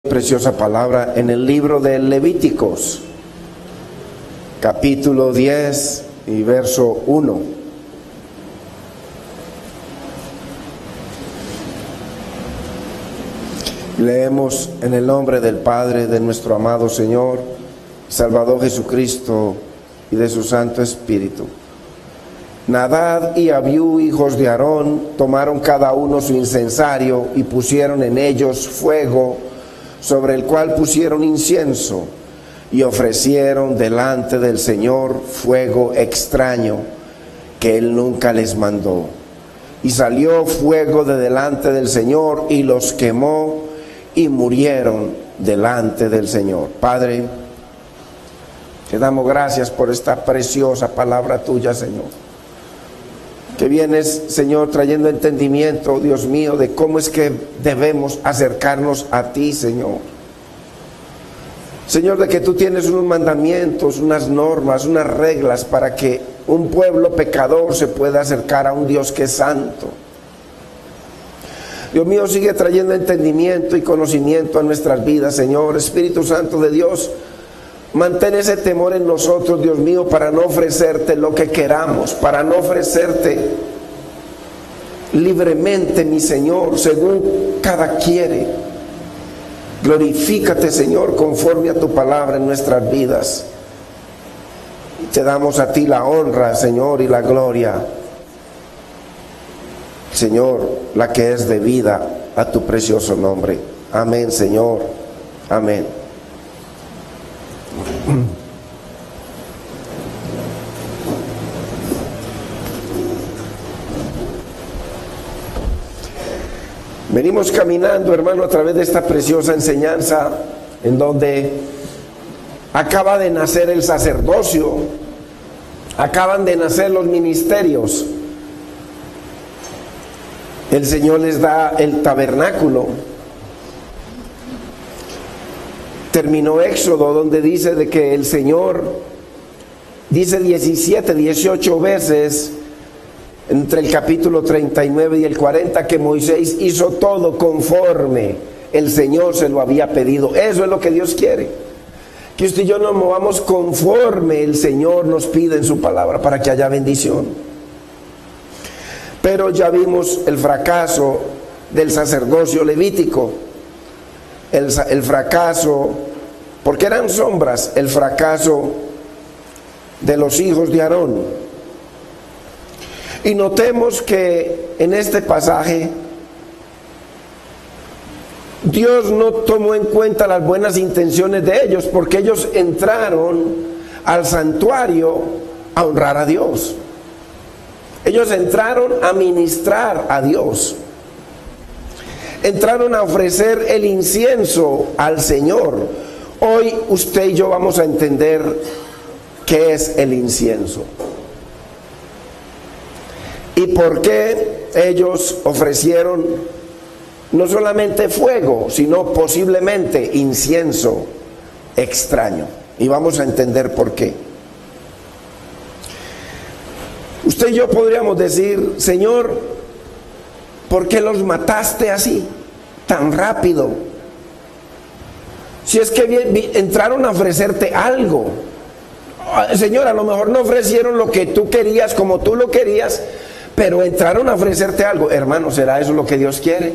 Preciosa palabra en el libro de Levíticos, capítulo 10 y verso 1. Leemos en el nombre del Padre, de nuestro amado Señor, Salvador Jesucristo y de su Santo Espíritu. Nadab y Abiú, hijos de Aarón, tomaron cada uno su incensario y pusieron en ellos fuego, sobre el cual pusieron incienso, y ofrecieron delante del Señor fuego extraño que Él nunca les mandó. Y salió fuego de delante del Señor y los quemó, y murieron delante del Señor. Padre, te damos gracias por esta preciosa palabra tuya, Señor, que vienes, Señor, trayendo entendimiento, Dios mío, de cómo es que debemos acercarnos a ti, Señor. Señor, de que tú tienes unos mandamientos, unas normas, unas reglas para que un pueblo pecador se pueda acercar a un Dios que es santo. Dios mío, sigue trayendo entendimiento y conocimiento a nuestras vidas, Señor. Espíritu Santo de Dios, mantén ese temor en nosotros, Dios mío, para no ofrecerte lo que queramos, para no ofrecerte libremente, mi Señor, según cada quiere. Glorifícate, Señor, conforme a tu palabra en nuestras vidas. Te damos a ti la honra, Señor, y la gloria, Señor, la que es debida a tu precioso nombre. Amén, Señor. Amén. Venimos caminando, hermano, a través de esta preciosa enseñanza en donde acaba de nacer el sacerdocio, acaban de nacer los ministerios. El Señor les da el tabernáculo. Terminó Éxodo, donde dice de que el Señor, dice 17, 18 veces, entre el capítulo 39 y el 40, que Moisés hizo todo conforme el Señor se lo había pedido. Eso es lo que Dios quiere, que usted y yo nos movamos conforme el Señor nos pide en su palabra, para que haya bendición. Pero ya vimos el fracaso del sacerdocio levítico, el fracaso, porque eran sombras, el fracaso de los hijos de Aarón. Y notemos que en este pasaje Dios no tomó en cuenta las buenas intenciones de ellos, porque ellos entraron al santuario a honrar a Dios. Ellos entraron a ministrar a Dios. Entraron a ofrecer el incienso al Señor. Hoy usted y yo vamos a entender qué es el incienso y por qué ellos ofrecieron no solamente fuego, sino posiblemente incienso extraño. Y vamos a entender por qué. Usted y yo podríamos decir: Señor, ¿por qué los mataste así, tan rápido? Si es que entraron a ofrecerte algo. Señor, a lo mejor no ofrecieron lo que tú querías, como tú lo querías, pero entraron a ofrecerte algo. Hermano, ¿será eso lo que Dios quiere?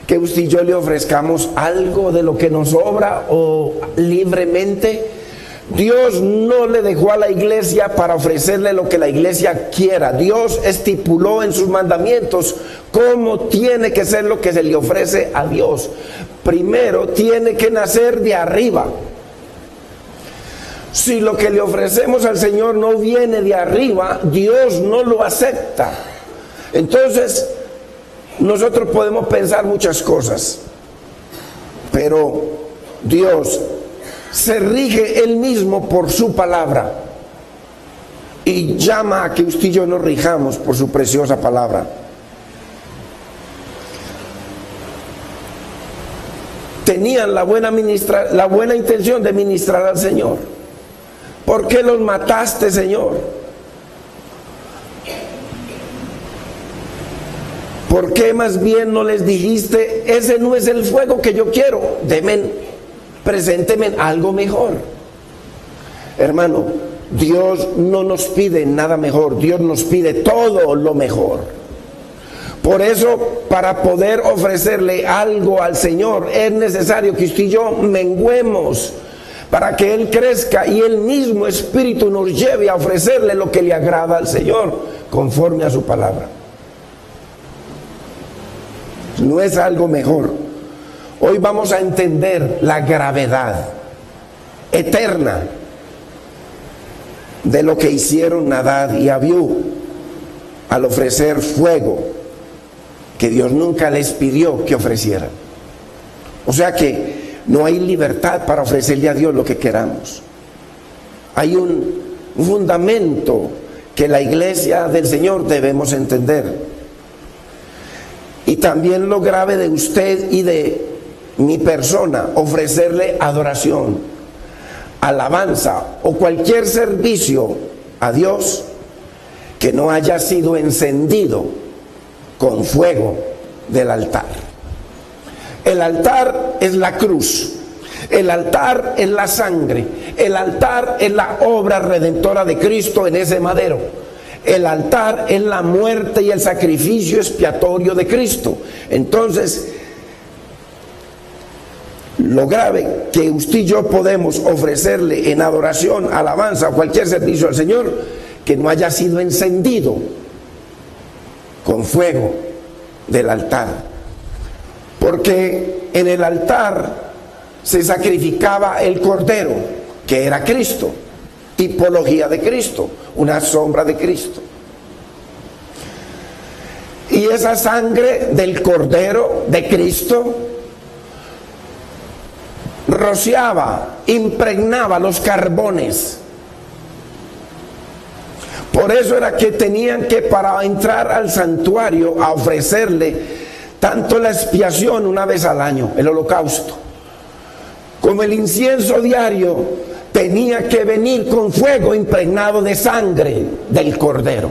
Que usted y yo le ofrezcamos algo de lo que nos sobra o libremente. Dios no le dejó a la iglesia para ofrecerle lo que la iglesia quiera. Dios estipuló en sus mandamientos cómo tiene que ser lo que se le ofrece a Dios. Primero tiene que nacer de arriba. Si lo que le ofrecemos al Señor no viene de arriba, Dios no lo acepta. Entonces, nosotros podemos pensar muchas cosas, pero Dios se rige Él mismo por su palabra y llama a que usted y yo nos rijamos por su preciosa palabra. Tenían la buena intención de ministrar al Señor. ¿Por qué los mataste, Señor? ¿Por qué más bien no les dijiste, ese no es el fuego que yo quiero? Presénteme algo mejor. Hermano, Dios no nos pide nada mejor, Dios nos pide todo lo mejor. Por eso, para poder ofrecerle algo al Señor, es necesario que usted y yo menguemos, para que Él crezca y el mismo Espíritu nos lleve a ofrecerle lo que le agrada al Señor, conforme a su palabra. No es algo mejor. Hoy vamos a entender la gravedad eterna de lo que hicieron Nadab y Abiú al ofrecer fuego que Dios nunca les pidió que ofrecieran. O sea que no hay libertad para ofrecerle a Dios lo que queramos. Hay un fundamento que la iglesia del Señor debemos entender. Y también lo grave de usted y de mi persona, ofrecerle adoración, alabanza o cualquier servicio a Dios que no haya sido encendido con fuego del altar. El altar es la cruz, el altar es la sangre, el altar es la obra redentora de Cristo en ese madero. El altar es la muerte y el sacrificio expiatorio de Cristo. Entonces, lo grave que usted y yo podemos ofrecerle en adoración, alabanza o cualquier servicio al Señor que no haya sido encendido con fuego del altar. Porque en el altar se sacrificaba el Cordero, que era Cristo, tipología de Cristo, una sombra de Cristo. Y esa sangre del Cordero de Cristo rociaba, impregnaba los carbones. Por eso era que tenían que, para entrar al santuario, a ofrecerle tanto la expiación una vez al año, el holocausto, como el incienso diario, tenía que venir con fuego impregnado de sangre del Cordero.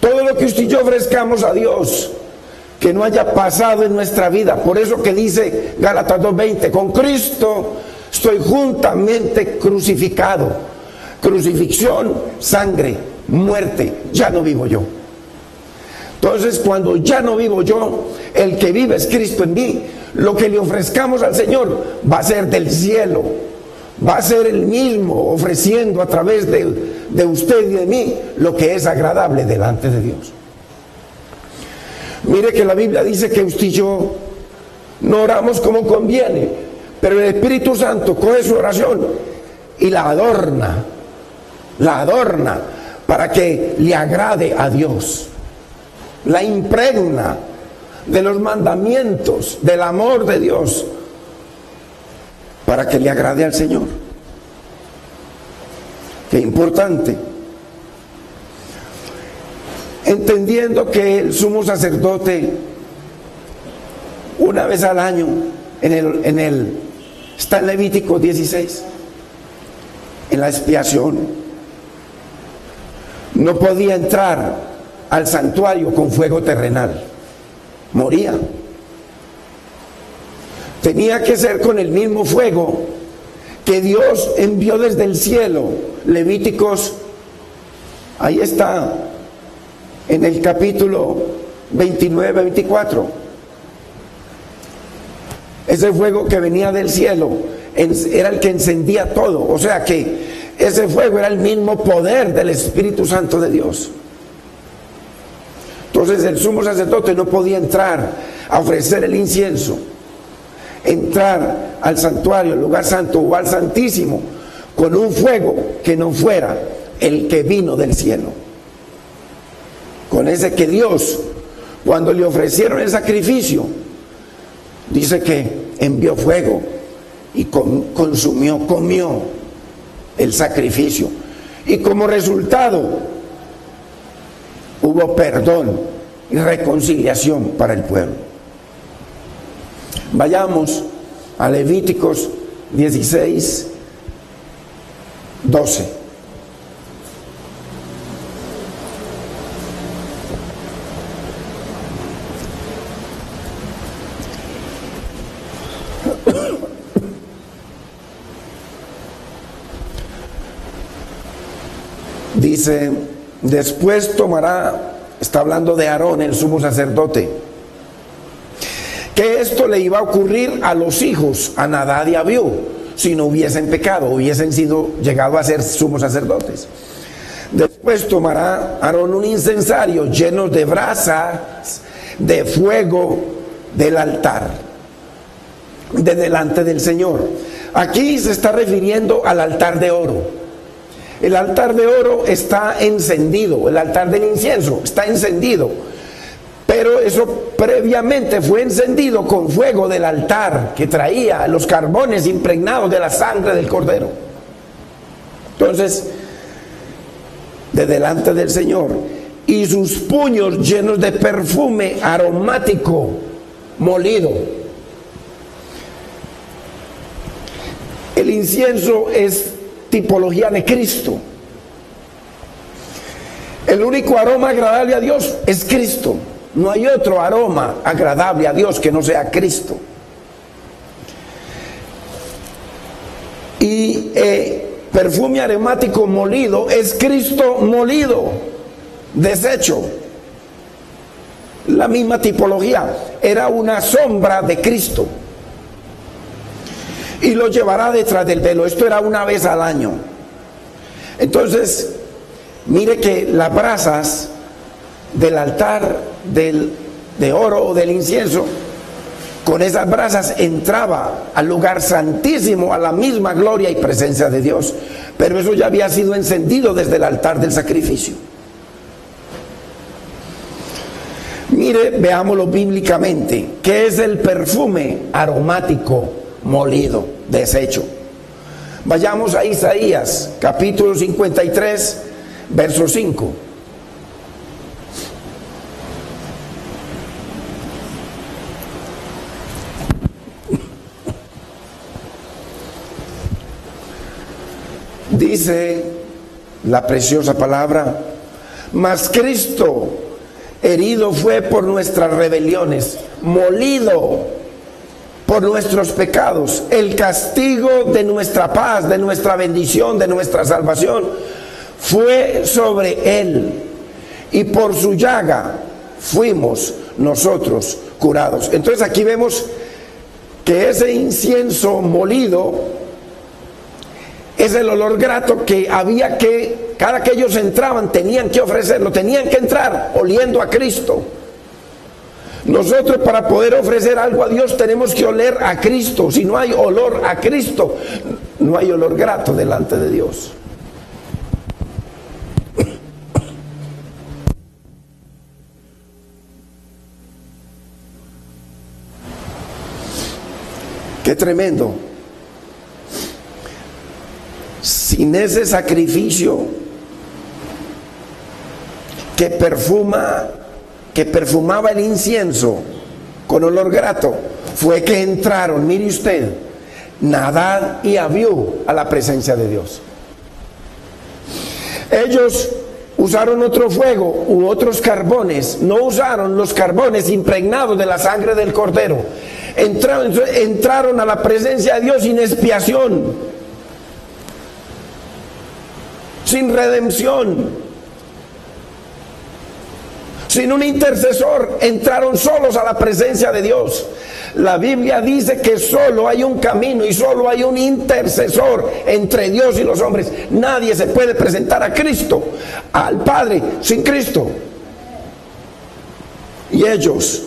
Todo lo que usted y yo ofrezcamos a Dios, que no haya pasado en nuestra vida. Por eso que dice Gálatas 2:20, con Cristo estoy juntamente crucificado. Crucifixión, sangre, muerte, ya no vivo yo. Entonces, cuando ya no vivo yo, el que vive es Cristo en mí. Lo que le ofrezcamos al Señor va a ser del cielo, va a ser el mismo ofreciendo a través de usted y de mí lo que es agradable delante de Dios. Mire que la Biblia dice que usted y yo no oramos como conviene, pero el Espíritu Santo coge su oración y la adorna para que le agrade a Dios, la impregna de los mandamientos, del amor de Dios, para que le agrade al Señor. Qué importante. Entendiendo que el sumo sacerdote, una vez al año, está en Levítico 16, en la expiación, no podía entrar al santuario con fuego terrenal, moría. Tenía que ser con el mismo fuego que Dios envió desde el cielo. Levíticos, ahí está, en el capítulo 29-24. Ese fuego que venía del cielo era el que encendía todo. O sea que ese fuego era el mismo poder del Espíritu Santo de Dios. Entonces el sumo sacerdote no podía entrar a ofrecer el incienso, entrar al santuario, al lugar santo o al santísimo, con un fuego que no fuera el que vino del cielo. Con ese que Dios, cuando le ofrecieron el sacrificio, dice que envió fuego y comió el sacrificio. Y como resultado hubo perdón y reconciliación para el pueblo. Vayamos a Levíticos 16, 12. Dice, después tomará, está hablando de Aarón, el sumo sacerdote, que esto le iba a ocurrir a los hijos, a Nadab y a Abiú, si no hubiesen pecado, hubiesen llegado a ser sumos sacerdotes. Después tomará Aarón un incensario lleno de brasas de fuego del altar, de delante del Señor. Aquí se está refiriendo al altar de oro. El altar de oro está encendido, el altar del incienso está encendido, pero eso previamente fue encendido con fuego del altar que traía los carbones impregnados de la sangre del cordero. Entonces, de delante del Señor, y sus puños llenos de perfume aromático molido. El incienso es tipología de Cristo. El único aroma agradable a Dios es Cristo. No hay otro aroma agradable a Dios que no sea Cristo. Y perfume aromático molido es Cristo molido, deshecho. La misma tipología, era una sombra de Cristo. Y lo llevará detrás del velo. Esto era una vez al año. Entonces, mire que las brasas del altar de oro o del incienso, con esas brasas entraba al lugar santísimo, a la misma gloria y presencia de Dios. Pero eso ya había sido encendido desde el altar del sacrificio. Mire, veámoslo bíblicamente. ¿Qué es el perfume aromático molido, deshecho? Vayamos a Isaías, capítulo 53, verso 5. Dice la preciosa palabra: mas Cristo herido fue por nuestras rebeliones, molido por nuestros pecados. El castigo de nuestra paz, de nuestra bendición, de nuestra salvación fue sobre él, y por su llaga fuimos nosotros curados. Entonces aquí vemos que ese incienso molido es el olor grato que había que, cada que ellos entraban, tenían que ofrecerlo, tenían que entrar oliendo a Cristo. Nosotros, para poder ofrecer algo a Dios, tenemos que oler a Cristo. Si no hay olor a Cristo, no hay olor grato delante de Dios. Qué tremendo. Sin ese sacrificio que perfumaba el incienso con olor grato, fue que entraron, mire usted, Nadab y Abiú a la presencia de Dios. Ellos usaron otro fuego u otros carbones, no usaron los carbones impregnados de la sangre del cordero. Entraron a la presencia de Dios sin expiación, sin redención, sin un intercesor. Entraron solos a la presencia de Dios. La Biblia dice que solo hay un camino y solo hay un intercesor entre Dios y los hombres. Nadie se puede presentar a Cristo, al Padre, sin Cristo. Y ellos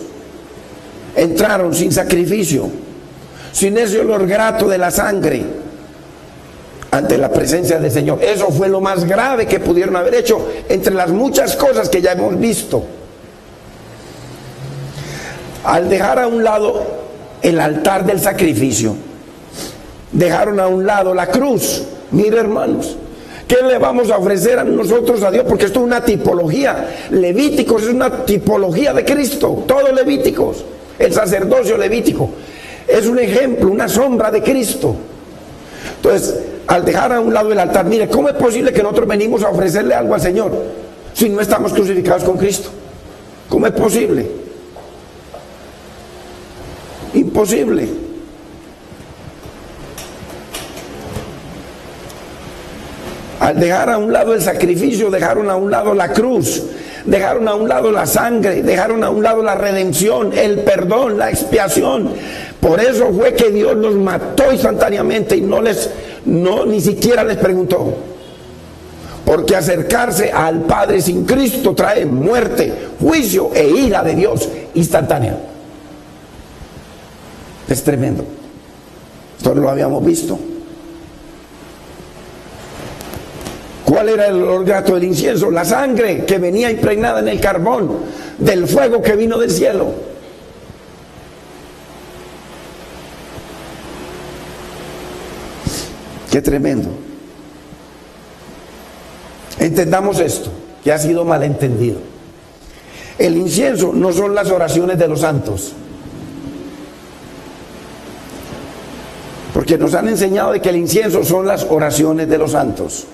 entraron sin sacrificio, sin ese olor grato de la sangre, ante la presencia del Señor. Eso fue lo más grave que pudieron haber hecho, entre las muchas cosas que ya hemos visto. Al dejar a un lado el altar del sacrificio, dejaron a un lado la cruz. Mire, hermanos, ¿qué le vamos a ofrecer a nosotros a Dios? Porque esto es una tipología. Levíticos es una tipología de Cristo. Todos Levíticos, el sacerdocio levítico es un ejemplo, una sombra de Cristo. Entonces, al dejar a un lado el altar, mire, ¿cómo es posible que nosotros venimos a ofrecerle algo al Señor si no estamos crucificados con Cristo? ¿Cómo es posible? Imposible. Al dejar a un lado el sacrificio, dejaron a un lado la cruz, dejaron a un lado la sangre, dejaron a un lado la redención, el perdón, la expiación. Por eso fue que Dios los mató instantáneamente y ni siquiera les preguntó. Porque acercarse al Padre sin Cristo trae muerte, juicio e ira de Dios instantánea. Es tremendo. Esto no lo habíamos visto. ¿Cuál era el olor grato del incienso? La sangre que venía impregnada en el carbón del fuego que vino del cielo. Qué tremendo. Entendamos esto, que ha sido malentendido. El incienso no son las oraciones de los santos. Porque nos han enseñado de que el incienso son las oraciones de los santos.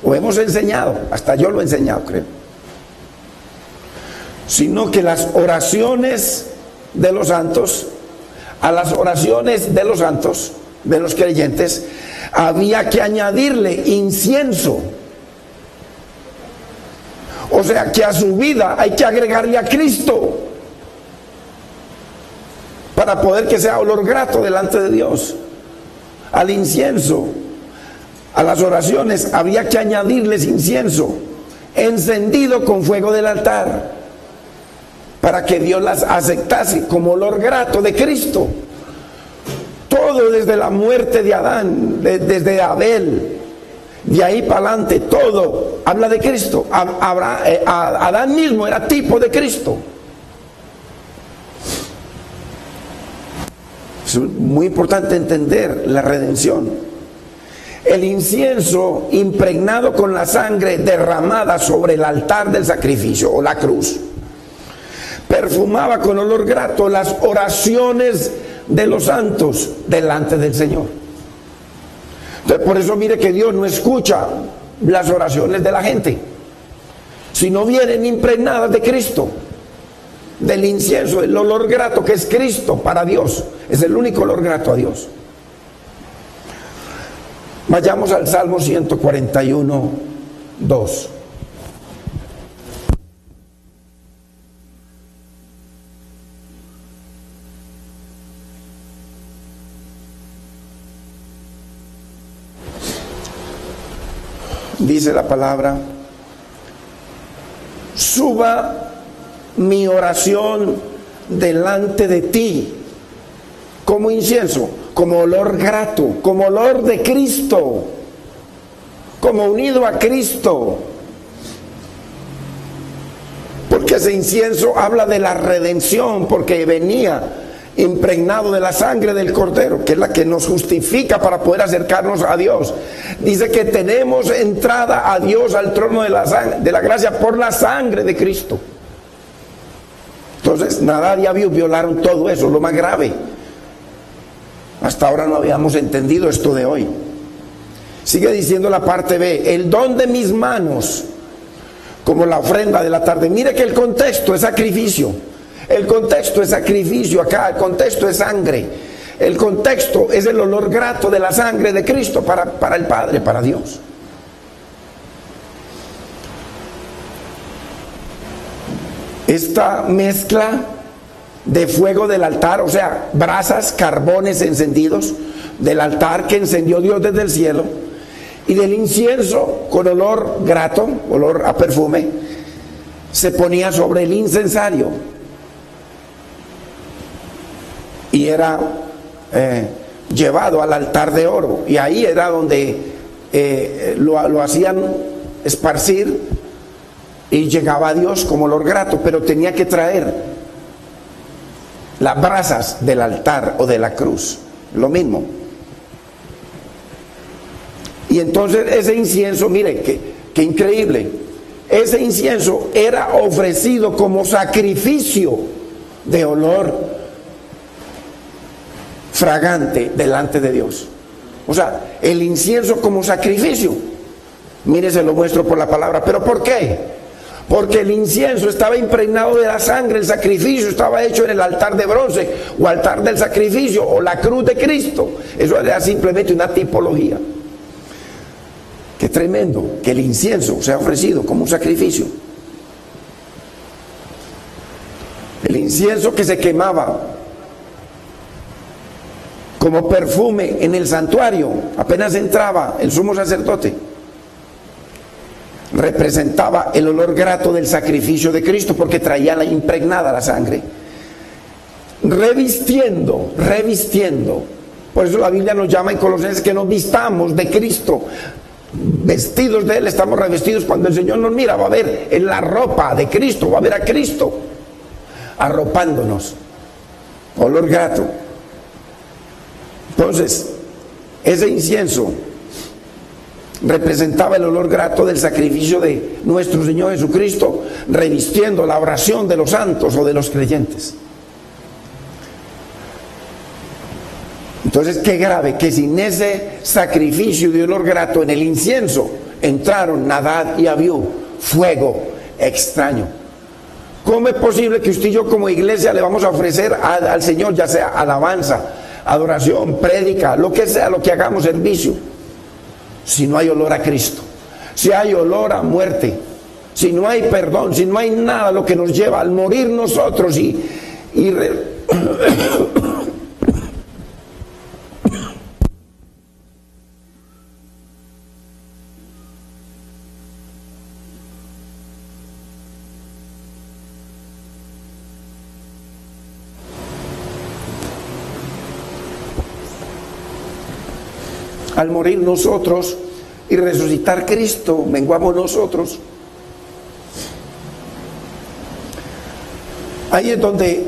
O hemos enseñado, hasta yo lo he enseñado, creo. Sino que las oraciones de los santos, a las oraciones de los santos, de los creyentes, había que añadirle incienso. O sea que a su vida hay que agregarle a Cristo para poder que sea olor grato delante de Dios. Al incienso, a las oraciones, había que añadirles incienso encendido con fuego del altar para que Dios las aceptase como olor grato de Cristo. Todo desde la muerte de Adán, desde Abel, de ahí para adelante, todo habla de Cristo. Adán mismo era tipo de Cristo. Es muy importante entender la redención. El incienso impregnado con la sangre derramada sobre el altar del sacrificio o la cruz perfumaba con olor grato las oraciones de los santos delante del Señor. Entonces, por eso mire que Dios no escucha las oraciones de la gente, sino vienen impregnadas de Cristo, del incienso, el olor grato que es Cristo para Dios. Es el único olor grato a Dios. Vayamos al Salmo 141, 2. Dice la palabra: suba mi oración delante de ti como incienso, como olor grato, como olor de Cristo, como unido a Cristo. Porque ese incienso habla de la redención, porque venía impregnado de la sangre del Cordero, que es la que nos justifica para poder acercarnos a Dios. Dice que tenemos entrada a Dios, al trono de la gracia, por la sangre de Cristo. Entonces Nadab y Abiú violaron todo eso, lo más grave. Hasta ahora no habíamos entendido esto de hoy. Sigue diciendo la parte B: el don de mis manos como la ofrenda de la tarde. Mire que el contexto es sacrificio. El contexto es sacrificio acá, el contexto es sangre. El contexto es el olor grato de la sangre de Cristo para el Padre, para Dios. Esta mezcla de fuego del altar, o sea, brasas, carbones encendidos del altar que encendió Dios desde el cielo, y del incienso con olor grato, olor a perfume, se ponía sobre el incensario y era llevado al altar de oro, y ahí era donde lo hacían esparcir y llegaba a Dios como olor grato, pero tenía que traer las brasas del altar o de la cruz, lo mismo. Y entonces ese incienso, mire, qué increíble, ese incienso era ofrecido como sacrificio de olor fragante delante de Dios. O sea, el incienso como sacrificio. Mire, se lo muestro por la palabra. ¿Pero por qué? Porque el incienso estaba impregnado de la sangre, el sacrificio estaba hecho en el altar de bronce o altar del sacrificio o la cruz de Cristo. Eso era simplemente una tipología. Qué tremendo que el incienso sea ofrecido como un sacrificio. El incienso que se quemaba como perfume en el santuario apenas entraba el sumo sacerdote, representaba el olor grato del sacrificio de Cristo, porque traía la impregnada la sangre, revistiendo. Por eso la Biblia nos llama en Colosenses que nos vistamos de Cristo, vestidos de Él, estamos revestidos. Cuando el Señor nos mira, va a ver en la ropa de Cristo, va a ver a Cristo arropándonos, olor grato. Entonces, ese incienso representaba el olor grato del sacrificio de nuestro Señor Jesucristo, revistiendo la oración de los santos o de los creyentes. Entonces, qué grave que sin ese sacrificio de olor grato en el incienso entraron Nadab y Abiú, fuego extraño. ¿Cómo es posible que usted y yo como iglesia le vamos a ofrecer al Señor, ya sea alabanza, adoración, prédica, lo que sea, lo que hagamos, servicio, si no hay olor a Cristo, si hay olor a muerte, si no hay perdón, si no hay nada lo que nos lleva al morir nosotros al morir nosotros y resucitar Cristo, menguamos nosotros. Ahí es donde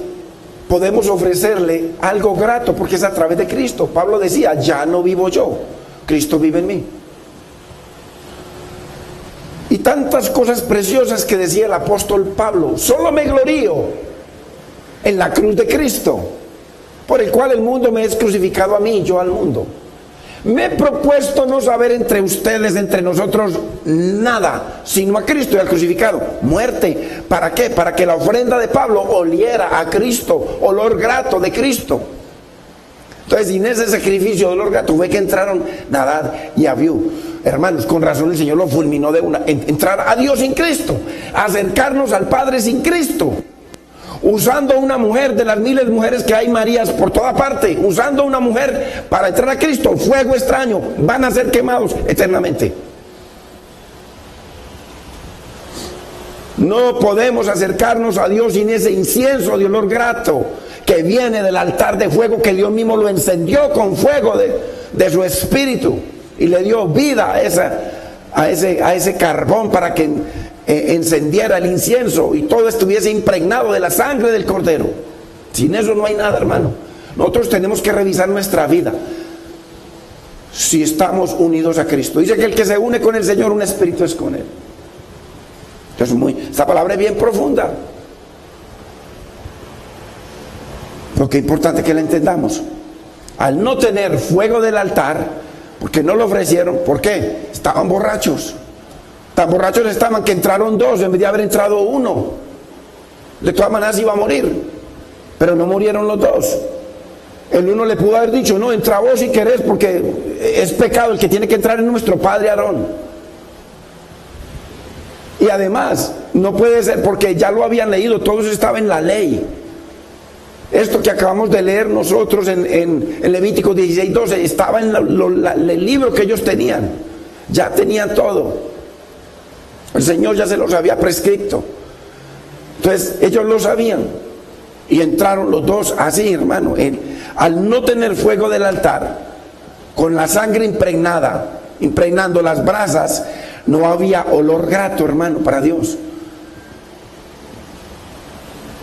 podemos ofrecerle algo grato, porque es a través de Cristo. Pablo decía, ya no vivo yo, Cristo vive en mí. Y tantas cosas preciosas que decía el apóstol Pablo: solo me glorío en la cruz de Cristo, por el cual el mundo me es crucificado a mí, yo al mundo. Me he propuesto no saber entre ustedes, entre nosotros, nada, sino a Cristo y al crucificado. Muerte. ¿Para qué? Para que la ofrenda de Pablo oliera a Cristo, olor grato de Cristo. Entonces, sin ese sacrificio de olor grato fue que entraron Nadab y Abiú. Hermanos, con razón el Señor lo fulminó de una. Entrar a Dios sin Cristo, acercarnos al Padre sin Cristo. Usando una mujer de las miles de mujeres que hay Marías por toda parte, usando una mujer para entrar a Cristo, fuego extraño, van a ser quemados eternamente. No podemos acercarnos a Dios sin ese incienso de olor grato que viene del altar de fuego, que Dios mismo lo encendió con fuego de su espíritu y le dio vida a ese carbón para que encendiera el incienso y todo estuviese impregnado de la sangre del Cordero. Sin eso no hay nada, hermano. Nosotros tenemos que revisar nuestra vida si estamos unidos a Cristo. Dice que el que se une con el Señor, un espíritu es con Él. Entonces, esta palabra es bien profunda, pero qué importante que la entendamos. Al no tener fuego del altar, porque no lo ofrecieron, ¿por qué? Estaban borrachos. Tan borrachos estaban que entraron dos en vez de haber entrado uno. De todas maneras iba a morir, pero no murieron los dos. El uno le pudo haber dicho: no, entra vos si querés, porque es pecado, el que tiene que entrar es nuestro padre Aarón. Y además, no puede ser, porque ya lo habían leído, todo eso estaba en la ley. Esto que acabamos de leer nosotros en Levítico 16:12 estaba en el libro que ellos tenían. Ya tenían todo. El Señor ya se los había prescrito. Entonces ellos lo sabían y entraron los dos así, hermano. Al no tener fuego del altar, con la sangre impregnando las brasas, no había olor grato, hermano, para Dios.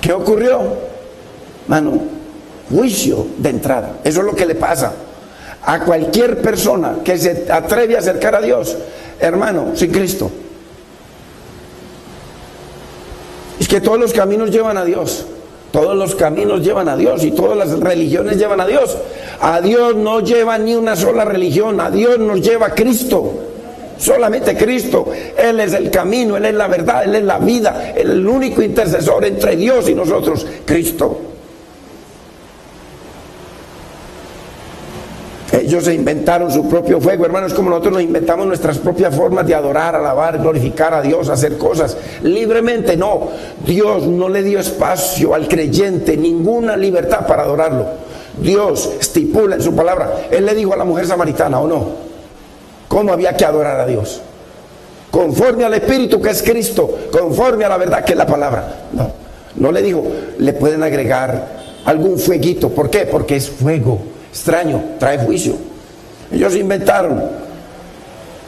¿Qué ocurrió? Hermano, juicio de entrada. Eso es lo que le pasa a cualquier persona que se atreve a acercar a Dios, hermano, sin Cristo. Es que todos los caminos llevan a Dios. Todos los caminos llevan a Dios y todas las religiones llevan a Dios. A Dios no lleva ni una sola religión. A Dios nos lleva Cristo. Solamente Cristo. Él es el camino, Él es la verdad, Él es la vida. Él es el único intercesor entre Dios y nosotros, Cristo. Ellos se inventaron su propio fuego, hermanos, como nosotros nos inventamos nuestras propias formas de adorar, alabar, glorificar a Dios, hacer cosas libremente. No, Dios no le dio espacio al creyente, ninguna libertad para adorarlo. Dios estipula en su palabra. Él le dijo a la mujer samaritana, ¿o no?, cómo había que adorar a Dios, conforme al Espíritu, que es Cristo, conforme a la verdad, que es la palabra. No le dijo, le pueden agregar algún fueguito. ¿Por qué? Porque es fuego extraño, trae juicio. Ellos inventaron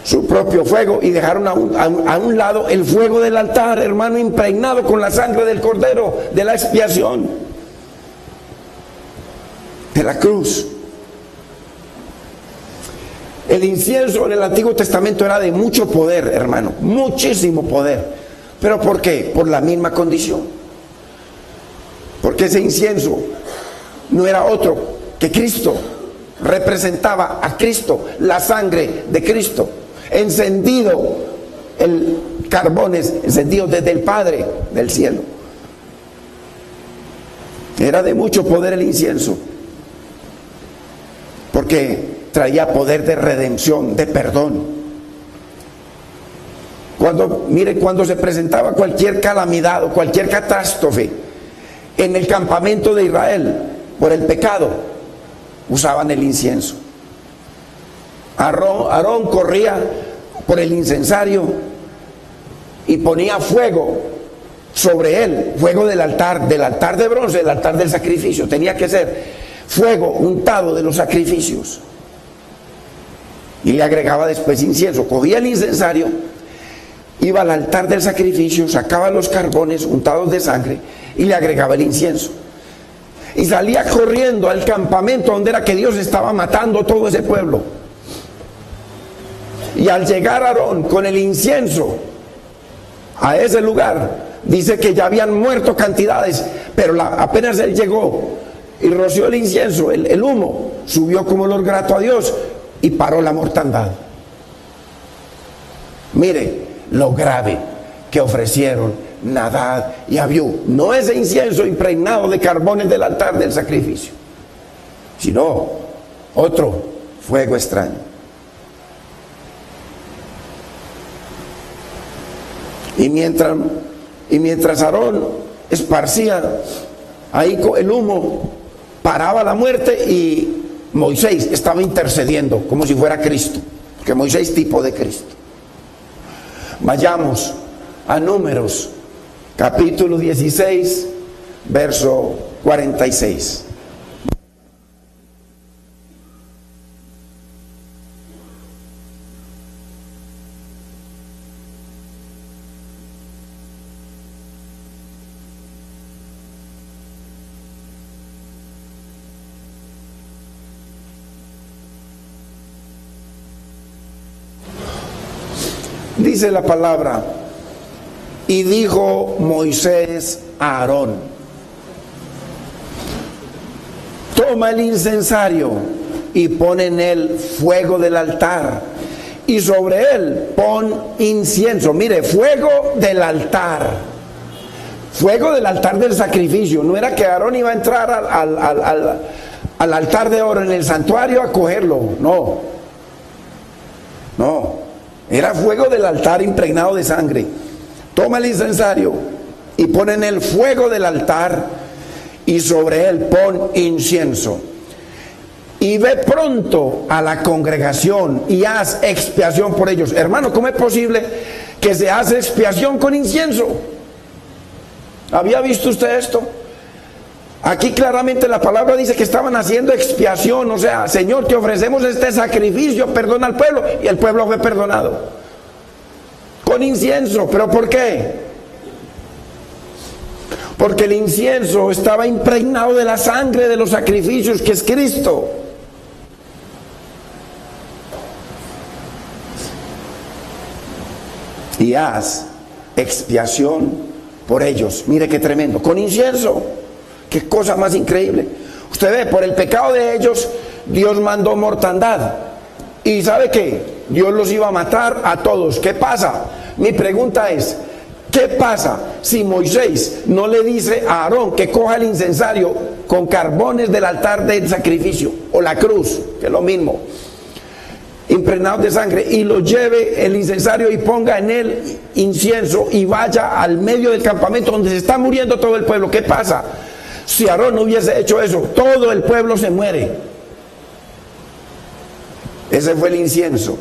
su propio fuego y dejaron a un lado el fuego del altar, hermano, impregnado con la sangre del Cordero, de la expiación, de la cruz. El incienso en el Antiguo Testamento era de mucho poder, hermano, muchísimo poder. ¿Pero por qué? Por la misma condición. Porque ese incienso no era otro que Cristo, representaba a Cristo, la sangre de Cristo, encendido, el carbón es encendido desde el Padre del cielo. Era de mucho poder el incienso, porque traía poder de redención, de perdón. Cuando se presentaba cualquier calamidad o cualquier catástrofe en el campamento de Israel por el pecado, usaban el incienso. Aarón corría por el incensario y ponía fuego sobre él, fuego del altar de bronce, del altar del sacrificio. Tenía que ser fuego untado de los sacrificios. Y le agregaba después incienso. Cogía el incensario, iba al altar del sacrificio, sacaba los carbones untados de sangre y le agregaba el incienso. Y salía corriendo al campamento donde era que Dios estaba matando todo ese pueblo. Y al llegar Aarón con el incienso a ese lugar, dice que ya habían muerto cantidades, pero apenas él llegó y roció el incienso, el humo subió como olor grato a Dios y paró la mortandad. Mire lo grave que ofrecieron Nadab y Abiú, no ese incienso impregnado de carbones del altar del sacrificio, sino otro fuego extraño. Y mientras Aarón esparcía ahí el humo, paraba la muerte, y Moisés estaba intercediendo como si fuera Cristo, porque Moisés es tipo de Cristo. Vayamos a Números capítulo 16, verso 46. Dice la palabra: y dijo Moisés a Aarón: toma el incensario y pon en él fuego del altar, y sobre él pon incienso. Mire, fuego del altar del sacrificio. No era que Aarón iba a entrar al altar de oro en el santuario a cogerlo, no, era fuego del altar impregnado de sangre. Toma el incensario y pon en el fuego del altar, y sobre él pon incienso. Y ve pronto a la congregación y haz expiación por ellos. Hermano, ¿cómo es posible que se hace expiación con incienso? ¿Había visto usted esto? Aquí claramente la palabra dice que estaban haciendo expiación. O sea, Señor, te ofrecemos este sacrificio, perdona al pueblo. Y el pueblo fue perdonado con incienso. ¿Pero por qué? Porque el incienso estaba impregnado de la sangre de los sacrificios, que es Cristo. Y haz expiación por ellos. Mire qué tremendo, con incienso. Qué cosa más increíble. Usted ve, por el pecado de ellos Dios mandó mortandad. ¿Y sabe qué? Dios los iba a matar a todos. ¿Qué pasa? Mi pregunta es: ¿Qué pasa si Moisés no le dice a Aarón que coja el incensario con carbones del altar del sacrificio o la cruz, que es lo mismo, impregnados de sangre, y lo lleve el incensario y ponga en él incienso y vaya al medio del campamento donde se está muriendo todo el pueblo? ¿Qué pasa si Aarón no hubiese hecho eso? Todo el pueblo se muere. Ese fue el incienso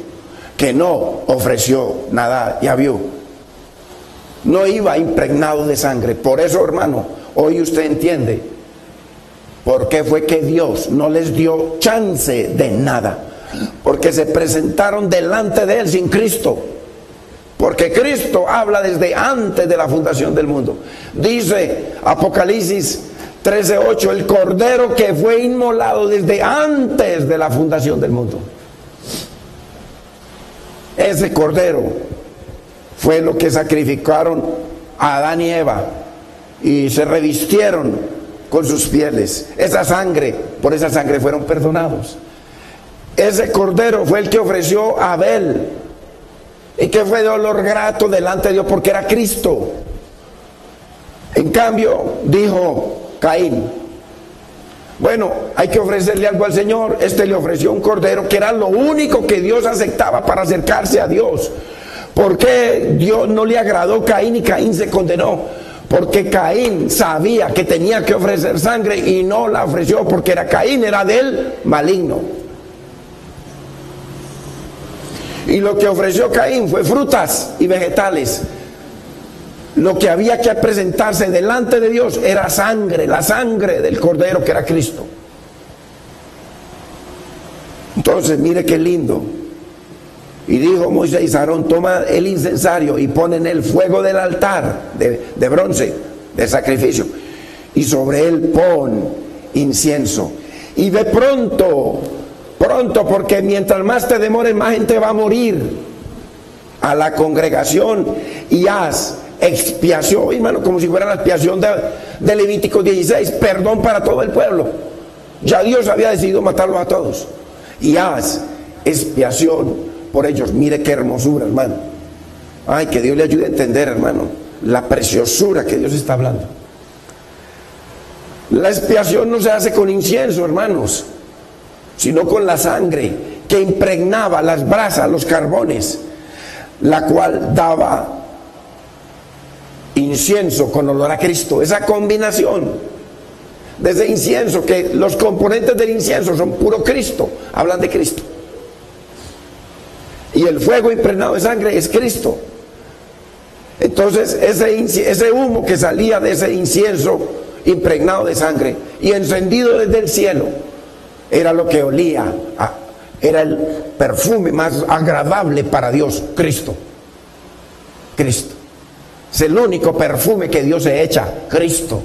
que no ofreció Nadab y Abiú. No iba impregnado de sangre. Por eso, hermano, hoy usted entiende por qué fue que Dios no les dio chance de nada. Porque se presentaron delante de Él sin Cristo. Porque Cristo habla desde antes de la fundación del mundo. Dice Apocalipsis 13:8, el Cordero que fue inmolado desde antes de la fundación del mundo. Ese Cordero fue lo que sacrificaron a Adán y Eva y se revistieron con sus pieles. Esa sangre, por esa sangre fueron perdonados. Ese Cordero fue el que ofreció a Abel y que fue de olor grato delante de Dios porque era Cristo. En cambio, dijo Caín, bueno, hay que ofrecerle algo al Señor. Este le ofreció un cordero que era lo único que Dios aceptaba para acercarse a Dios. ¿Por qué Dios no le agradó a Caín y Caín se condenó? Porque Caín sabía que tenía que ofrecer sangre y no la ofreció porque Caín era del maligno. Y lo que ofreció Caín fue frutas y vegetales. Lo que había que presentarse delante de Dios era sangre, la sangre del Cordero que era Cristo. Entonces, mire qué lindo. Y dijo Moisés a Aarón, toma el incensario y pon en el fuego del altar de bronce, de sacrificio, y sobre él pon incienso. Y de pronto, porque mientras más te demores, más gente va a morir, a la congregación, y haz expiación, hermano, como si fuera la expiación de Levítico 16, perdón para todo el pueblo. Ya Dios había decidido matarlos a todos. Y haz expiación por ellos. Mire qué hermosura, hermano. Ay, que Dios le ayude a entender, hermano, la preciosura que Dios está hablando. La expiación no se hace con incienso, hermanos, sino con la sangre que impregnaba las brasas, los carbones, la cual daba incienso con olor a Cristo. Esa combinación de ese incienso, que los componentes del incienso son puro Cristo, hablan de Cristo. Y el fuego impregnado de sangre es Cristo. Entonces ese humo que salía de ese incienso impregnado de sangre y encendido desde el cielo era lo que olía era el perfume más agradable para Dios. Cristo es el único perfume que Dios se echa, Cristo.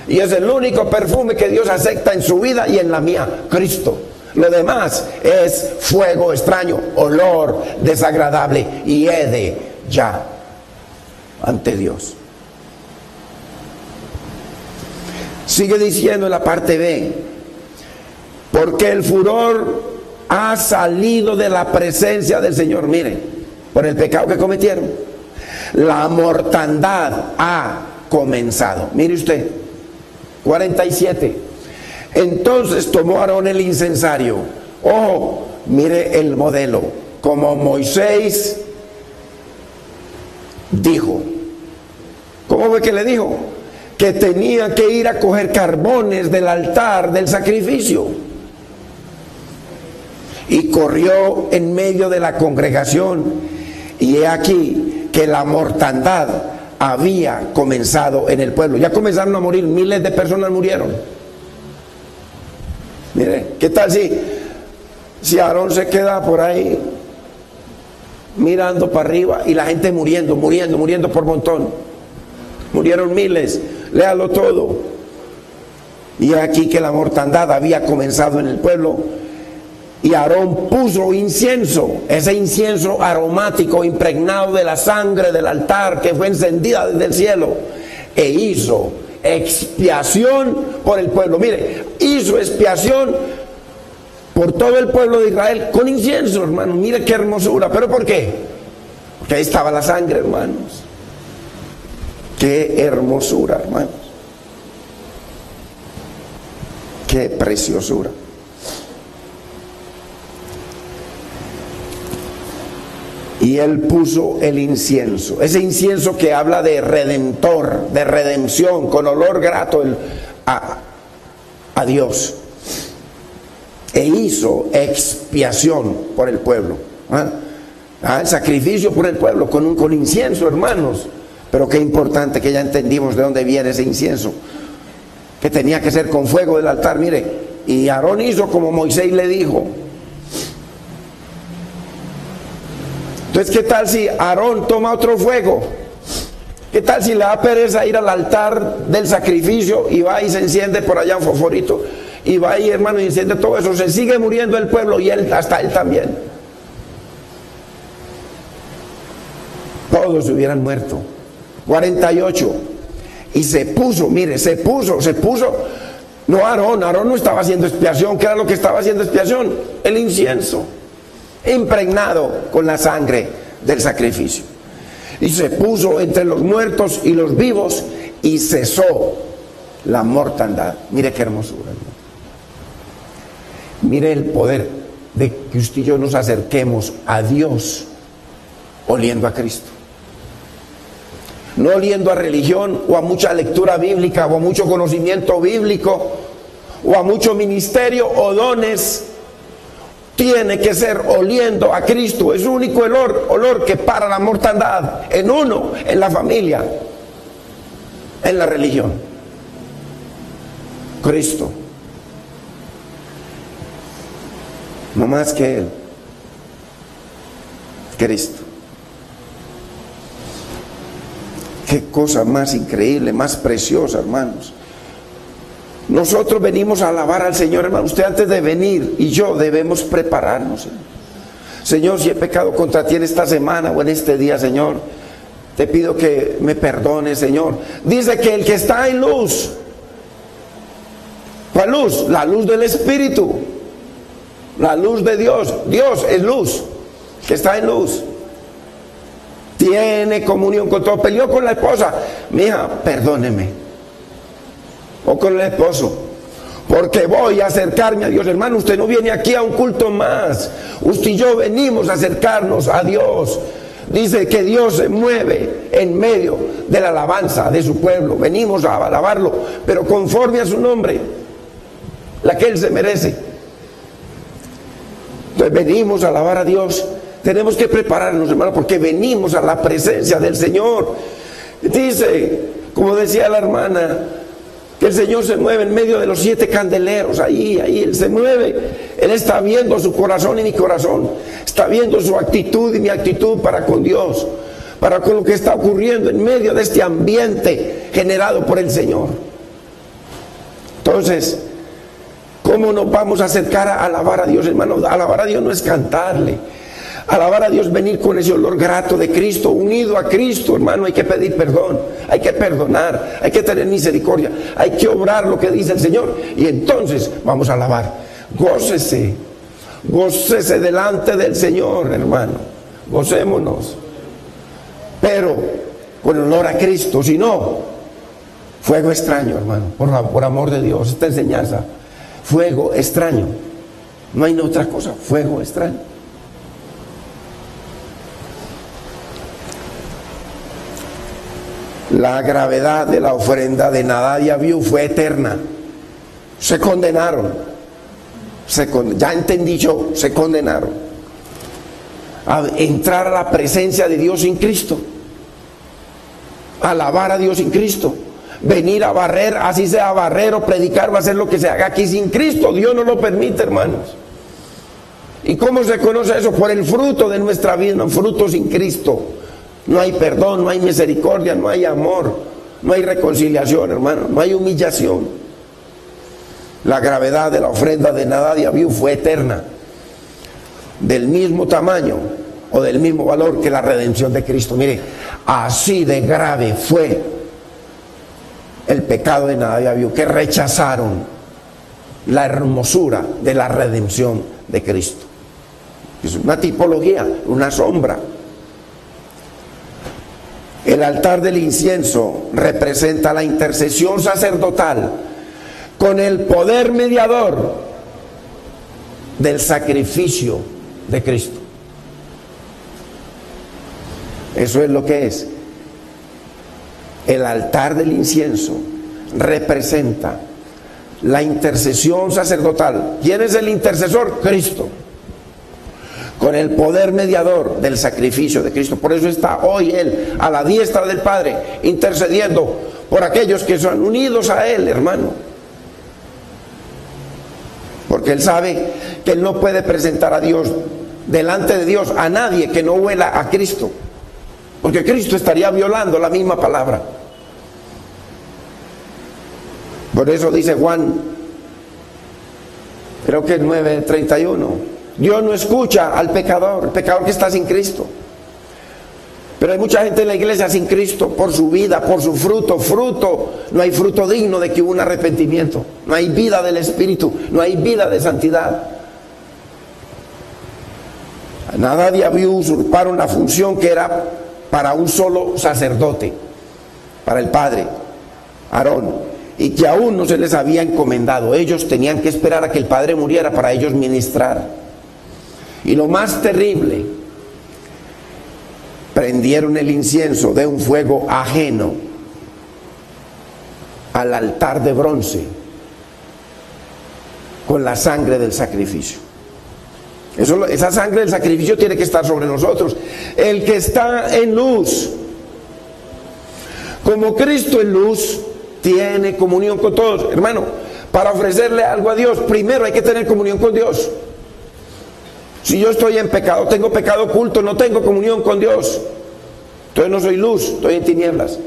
Y es el único perfume que Dios acepta en su vida y en la mía, Cristo. Lo demás es fuego extraño, olor desagradable y hede ya ante Dios. Sigue diciendo en la parte B, porque el furor ha salido de la presencia del Señor. Mire, por el pecado que cometieron, la mortandad ha comenzado. Mire usted, 47. Entonces tomó Aarón el incensario. Ojo, mire el modelo. Como Moisés dijo. ¿Cómo fue que le dijo? Que tenía que ir a coger carbones del altar del sacrificio. Y corrió en medio de la congregación. Y he aquí que la mortandad había comenzado en el pueblo. Ya comenzaron a morir, miles de personas murieron. Mire, ¿qué tal si Aarón se queda por ahí mirando para arriba y la gente muriendo por montón? Murieron miles, léalo todo. Y aquí que la mortandad había comenzado en el pueblo. Y Aarón puso incienso, ese incienso aromático impregnado de la sangre del altar que fue encendida desde el cielo, e hizo expiación por el pueblo. Mire, hizo expiación por todo el pueblo de Israel con incienso, hermanos. Mire qué hermosura. ¿Pero por qué? Porque ahí estaba la sangre, hermanos. Qué hermosura, hermanos. Qué preciosura. Y él puso el incienso, ese incienso que habla de redentor, de redención, con olor grato a Dios. E hizo expiación por el pueblo. El sacrificio por el pueblo con incienso, hermanos. Pero qué importante que ya entendimos de dónde viene ese incienso, que tenía que ser con fuego del altar. Mire, y Aarón hizo como Moisés le dijo. Entonces, ¿qué tal si Aarón toma otro fuego? ¿Qué tal si le da pereza ir al altar del sacrificio y va y se enciende por allá un fosforito? Y va ahí, hermano, y enciende todo eso. Se sigue muriendo el pueblo y él, hasta él también. Todos se hubieran muerto. 48. Y se puso, mire, se puso. No Aarón no estaba haciendo expiación. ¿Qué era lo que estaba haciendo expiación? El incienso, impregnado con la sangre del sacrificio. Y se puso entre los muertos y los vivos y cesó la mortandad. Mire qué hermosura. Mire el poder de que usted y yo nos acerquemos a Dios oliendo a Cristo. No oliendo a religión o a mucha lectura bíblica o a mucho conocimiento bíblico o a mucho ministerio o dones. Tiene que ser oliendo a Cristo. Es el único olor que para la mortandad en uno, en la familia, en la religión. Cristo. No más que Él. Cristo. Qué cosa más increíble, más preciosa, hermanos. Nosotros venimos a alabar al Señor, hermano. Usted antes de venir y yo debemos prepararnos. Señor, si he pecado contra ti en esta semana o en este día, Señor, te pido que me perdones, Señor. Dice que el que está en luz, ¿cuál luz? La luz del Espíritu, la luz de Dios. Dios es luz, que está en luz. Tiene comunión con todo. Peleó con la esposa, mija, perdóneme. O con el esposo, porque voy a acercarme a Dios. Hermano, usted no viene aquí a un culto más. Usted y yo venimos a acercarnos a Dios. Dice que Dios se mueve en medio de la alabanza de su pueblo. Venimos a alabarlo, pero conforme a su nombre, la que Él se merece. Entonces venimos a alabar a Dios. Tenemos que prepararnos, hermano, porque venimos a la presencia del Señor. Dice, como decía la hermana, que el Señor se mueve en medio de los 7 candeleros. Ahí Él se mueve. Él está viendo su corazón y mi corazón. Está viendo su actitud y mi actitud para con Dios, para con lo que está ocurriendo en medio de este ambiente generado por el Señor. Entonces, ¿cómo nos vamos a acercar a alabar a Dios, hermano? Alabar a Dios no es cantarle. Alabar a Dios, venir con ese olor grato de Cristo, unido a Cristo, hermano. Hay que pedir perdón, hay que perdonar, hay que tener misericordia, hay que obrar lo que dice el Señor, y entonces vamos a alabar. Gócese, gócese delante del Señor, hermano. Gocémonos, pero con olor a Cristo. Si no, fuego extraño, hermano, por amor de Dios, esta enseñanza, fuego extraño. No hay otra cosa, fuego extraño. La gravedad de la ofrenda de Nadab y Abiú fue eterna. Se condenaron. Ya entendí yo, se condenaron a entrar a la presencia de Dios sin Cristo, a alabar a Dios sin Cristo, venir a barrer, así sea barrer o predicar o hacer lo que se haga aquí sin Cristo. Dios no lo permite, hermanos. ¿Y cómo se conoce eso? Por el fruto de nuestra vida, un fruto sin Cristo. No hay perdón, no hay misericordia, no hay amor, no hay reconciliación, hermano, no hay humillación. La gravedad de la ofrenda de Nadab y Abiú fue eterna, del mismo tamaño o del mismo valor que la redención de Cristo. Mire, así de grave fue el pecado de Nadab y Abiú, que rechazaron la hermosura de la redención de Cristo. Es una tipología, una sombra. El altar del incienso representa la intercesión sacerdotal con el poder mediador del sacrificio de Cristo. Eso es lo que es. El altar del incienso representa la intercesión sacerdotal. ¿Quién es el intercesor? Cristo. Con el poder mediador del sacrificio de Cristo. Por eso está hoy Él a la diestra del Padre, intercediendo por aquellos que son unidos a Él, hermano. Porque Él sabe que Él no puede presentar a Dios, delante de Dios, a nadie que no huela a Cristo. Porque Cristo estaría violando la misma palabra. Por eso dice Juan, creo que es 9:31, Dios no escucha al pecador, el pecador que está sin Cristo. Pero hay mucha gente en la iglesia sin Cristo, por su vida, por su fruto. No hay fruto digno de que hubo un arrepentimiento. No hay vida del Espíritu, no hay vida de santidad. Nadab y Abiú usurparon la función que era para un solo sacerdote, para el padre, Aarón, y que aún no se les había encomendado. Ellos tenían que esperar a que el padre muriera para ellos ministrar. Y lo más terrible, prendieron el incienso de un fuego ajeno al altar de bronce con la sangre del sacrificio. Esa sangre del sacrificio tiene que estar sobre nosotros. El que está en luz, como Cristo en luz, tiene comunión con todos. Hermano, para ofrecerle algo a Dios, primero hay que tener comunión con Dios. Si yo estoy en pecado, tengo pecado oculto, no tengo comunión con Dios, entonces no soy luz, estoy en tinieblas.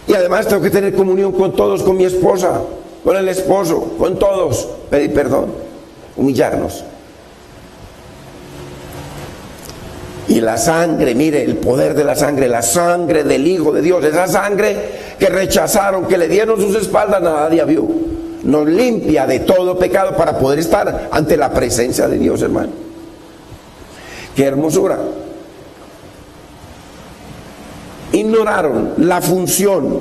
Y además tengo que tener comunión con todos, con mi esposa, con el esposo, con todos, pedir perdón, humillarnos. Y la sangre, mire el poder de la sangre del Hijo de Dios, esa sangre que rechazaron, que le dieron sus espaldas, Nadab y Abiú, nos limpia de todo pecado para poder estar ante la presencia de Dios, hermano. Qué hermosura. Ignoraron la función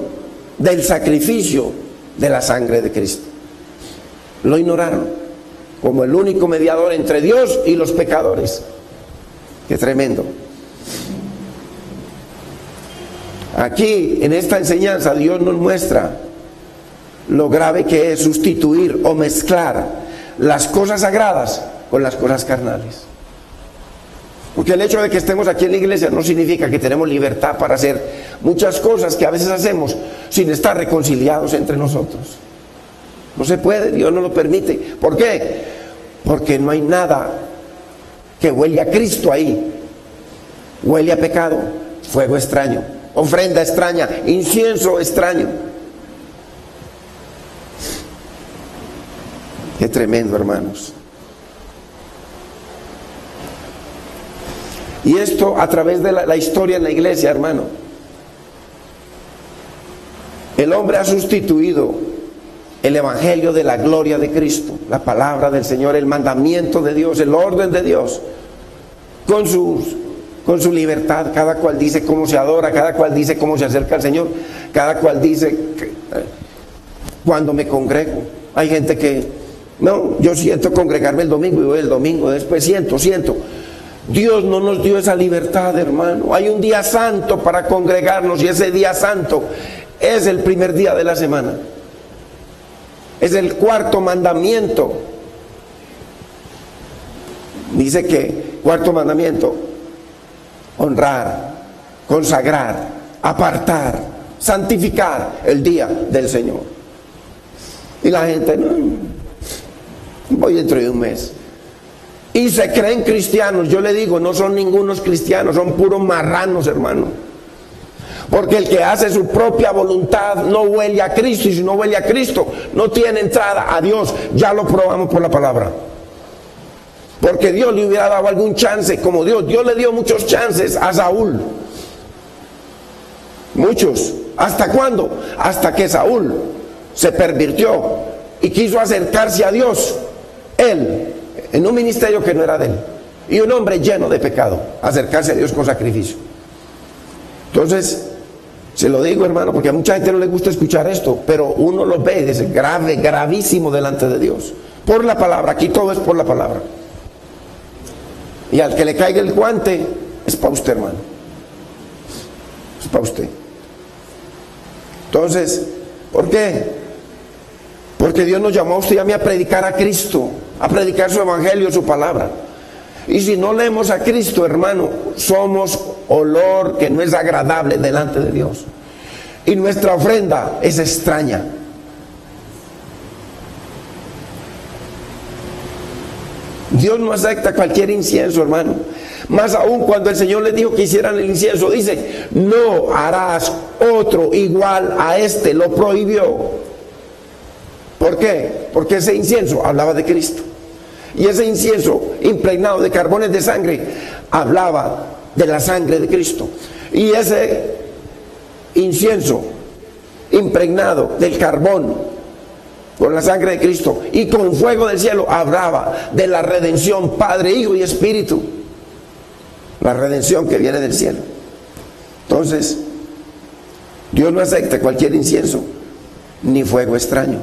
del sacrificio de la sangre de Cristo. Lo ignoraron como el único mediador entre Dios y los pecadores. Qué tremendo. Aquí en esta enseñanza Dios nos muestra lo grave que es sustituir o mezclar las cosas sagradas con las cosas carnales. Porque el hecho de que estemos aquí en la iglesia no significa que tenemos libertad para hacer muchas cosas que a veces hacemos sin estar reconciliados entre nosotros. No se puede, Dios no lo permite. ¿Por qué? Porque no hay nada que huele a Cristo ahí. Huele a pecado, fuego extraño, ofrenda extraña, incienso extraño. Qué tremendo, hermanos. Y esto a través de la historia en la iglesia, hermano. El hombre ha sustituido el evangelio de la gloria de Cristo, la palabra del Señor, el mandamiento de Dios, el orden de Dios, con su libertad. Cada cual dice cómo se adora, cada cual dice cómo se acerca al Señor, cada cual dice cuando me congrego. Hay gente que, no, yo siento congregarme el domingo y voy el domingo, después siento. Dios no nos dio esa libertad, hermano. Hay un día santo para congregarnos y ese día santo es el primer día de la semana. Es el cuarto mandamiento. Dice que, cuarto mandamiento, honrar, consagrar, apartar, santificar el día del Señor. Y la gente, no, voy dentro de un mes. Y se creen cristianos. Yo le digo, no son ningunos cristianos, son puros marranos, hermano. Porque el que hace su propia voluntad no huele a Cristo, y si no huele a Cristo no tiene entrada a Dios. Ya lo probamos por la palabra. Porque Dios le hubiera dado algún chance, como Dios le dio muchos chances a Saúl. Muchos. ¿Hasta cuándo? Hasta que Saúl se pervirtió y quiso acercarse a Dios. Él, en un ministerio que no era de él, y un hombre lleno de pecado, acercarse a Dios con sacrificio. Entonces, se lo digo, hermano, porque a mucha gente no le gusta escuchar esto, pero uno lo ve, es grave, gravísimo delante de Dios. Por la palabra, aquí todo es por la palabra. Y al que le caiga el guante, es para usted, hermano. Es para usted. Entonces, ¿por qué? Porque Dios nos llamó a usted y a mí a predicar a Cristo, a predicar su evangelio, su palabra. Y si no leemos a Cristo, hermano, somos olor que no es agradable delante de Dios. Y nuestra ofrenda es extraña. Dios no acepta cualquier incienso, hermano. Más aún cuando el Señor les dijo que hicieran el incienso, dice, no harás otro igual a este, lo prohibió. ¿Por qué? Porque ese incienso hablaba de Cristo. Y ese incienso impregnado de carbones de sangre hablaba de la sangre de Cristo. Y ese incienso impregnado del carbón con la sangre de Cristo y con fuego del cielo hablaba de la redención, Padre, Hijo y Espíritu. La redención que viene del cielo. Entonces, Dios no acepta cualquier incienso ni fuego extraño.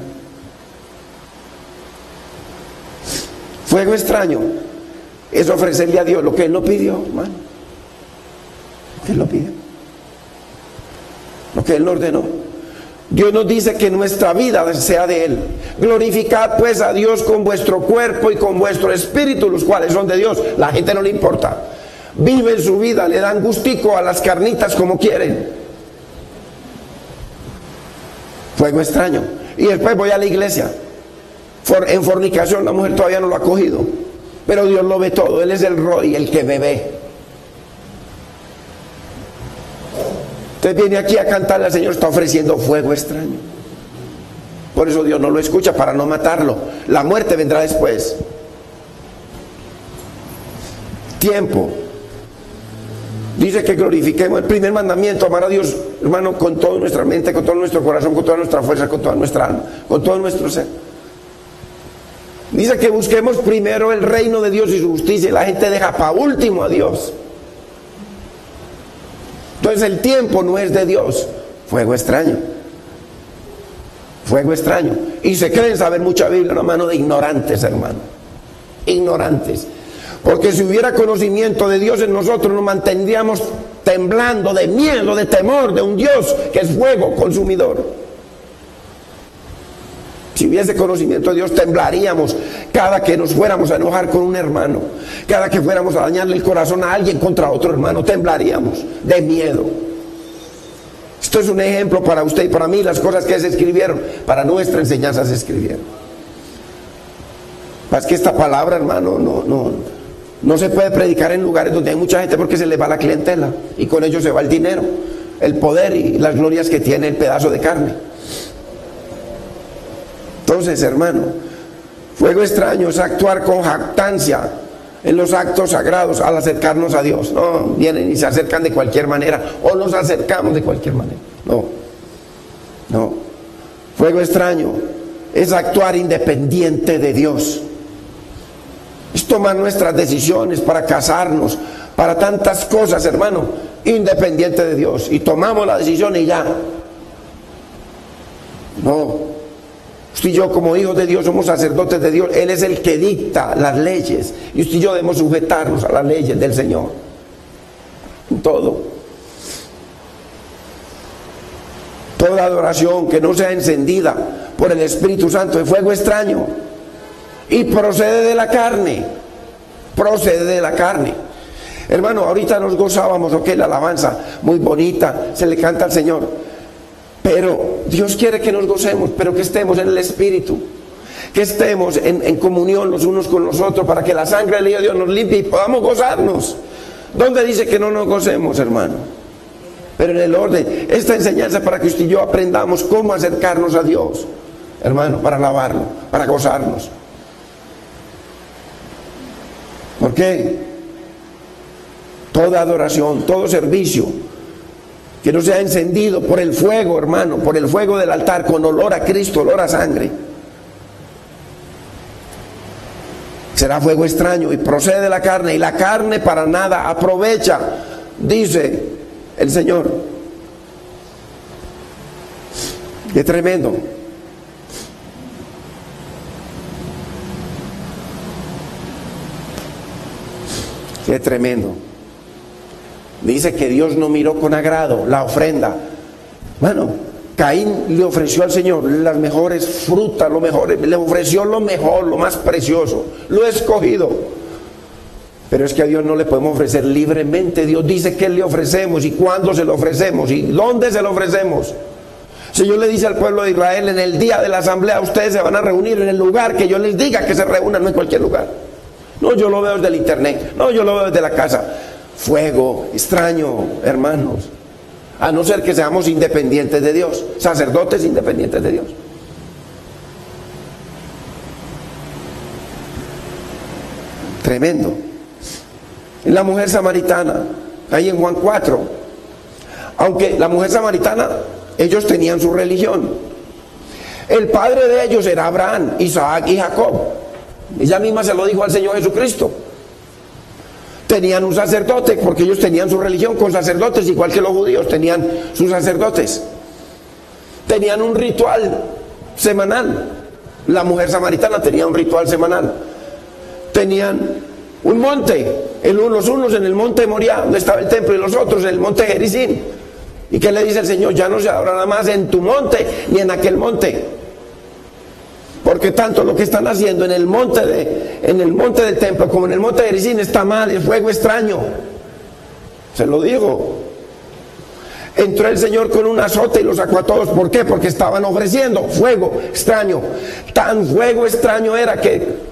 Fuego extraño es ofrecerle a Dios lo que Él no pidió, hermano. Lo que Él no pidió. Lo que Él no ordenó. Dios nos dice que nuestra vida sea de Él. Glorificad pues a Dios con vuestro cuerpo y con vuestro espíritu, los cuales son de Dios. La gente no le importa. Viven su vida, le dan gustico a las carnitas como quieren. Fuego extraño. Y después voy a la iglesia. En fornicación la mujer todavía no lo ha cogido, pero Dios lo ve todo. Él es el Roy, el que me ve. Usted viene aquí a cantarle al Señor, está ofreciendo fuego extraño. Por eso Dios no lo escucha, para no matarlo. La muerte vendrá después. Tiempo. Dice que glorifiquemos el primer mandamiento, amar a Dios, hermano, con toda nuestra mente, con todo nuestro corazón, con toda nuestra fuerza, con toda nuestra alma, con todo nuestro ser. Dice que busquemos primero el reino de Dios y su justicia, y la gente deja para último a Dios. Entonces el tiempo no es de Dios. Fuego extraño. Fuego extraño. Y se creen saber mucha Biblia, una mano de ignorantes, hermano. Ignorantes. Porque si hubiera conocimiento de Dios en nosotros, nos mantendríamos temblando de miedo, de temor, de un Dios que es fuego consumidor. Si hubiese conocimiento de Dios, temblaríamos cada que nos fuéramos a enojar con un hermano, cada que fuéramos a dañarle el corazón a alguien contra otro hermano, temblaríamos de miedo. Esto es un ejemplo para usted y para mí. Las cosas que se escribieron, para nuestra enseñanza se escribieron. Es que esta palabra, hermano, no se puede predicar en lugares donde hay mucha gente, porque se le va la clientela y con ello se va el dinero, el poder y las glorias que tiene el pedazo de carne. Entonces, hermano, fuego extraño es actuar con jactancia en los actos sagrados al acercarnos a Dios. No, vienen y se acercan de cualquier manera, o nos acercamos de cualquier manera. No. Fuego extraño es actuar independiente de Dios. Es tomar nuestras decisiones para casarnos, para tantas cosas, hermano, independiente de Dios. Y tomamos la decisión y ya. No. Usted y yo, como hijos de Dios, somos sacerdotes de Dios. Él es el que dicta las leyes, y usted y yo debemos sujetarnos a las leyes del Señor en todo. Toda adoración que no sea encendida por el Espíritu Santo de fuego extraño y procede de la carne. Procede de la carne. Hermano, ahorita nos gozábamos, la alabanza muy bonita, se le canta al Señor. Pero Dios quiere que nos gocemos, pero que estemos en el Espíritu, que estemos en comunión los unos con los otros, para que la sangre del Hijo de Dios nos limpie y podamos gozarnos. ¿Dónde dice que no nos gocemos, hermano? Pero en el orden. Esta enseñanza para que usted y yo aprendamos cómo acercarnos a Dios, hermano, para alabarlo, para gozarnos. ¿Por qué? Toda adoración, todo servicio que no sea encendido por el fuego, hermano, por el fuego del altar, con olor a Cristo, olor a sangre, será fuego extraño y procede de la carne, y la carne para nada aprovecha, dice el Señor. Qué tremendo. Qué tremendo. Dice que Dios no miró con agrado la ofrenda. Bueno, Caín le ofreció al Señor las mejores frutas, lo mejor, le ofreció lo mejor, lo más precioso, lo escogido. Pero es que a Dios no le podemos ofrecer libremente. Dios dice que le ofrecemos y cuándo se lo ofrecemos y dónde se lo ofrecemos. El Señor le dice al pueblo de Israel: en el día de la asamblea ustedes se van a reunir en el lugar que yo les diga que se reúnan, no en cualquier lugar. No, yo lo veo desde el internet, no, yo lo veo desde la casa. Fuego extraño, hermanos. A no ser que seamos independientes de Dios, sacerdotes independientes de Dios. Tremendo. La mujer samaritana, ahí en Juan 4. Aunque la mujer samaritana, ellos tenían su religión. El padre de ellos era Abraham, Isaac y Jacob. Ella misma se lo dijo al Señor Jesucristo. Tenían un sacerdote, porque ellos tenían su religión con sacerdotes, igual que los judíos tenían sus sacerdotes. Tenían un ritual semanal. La mujer samaritana tenía un ritual semanal. Tenían un monte, los unos en el monte Moriah, donde estaba el templo, y los otros en el monte Gerizim. ¿Y qué le dice el Señor? Ya no se adorará más en tu monte ni en aquel monte, porque tanto lo que están haciendo en el monte del templo como en el monte de Gerizim está mal, es fuego extraño. Se lo digo. Entró el Señor con un azote y los sacó a todos. ¿Por qué? Porque estaban ofreciendo fuego extraño. Tan fuego extraño era que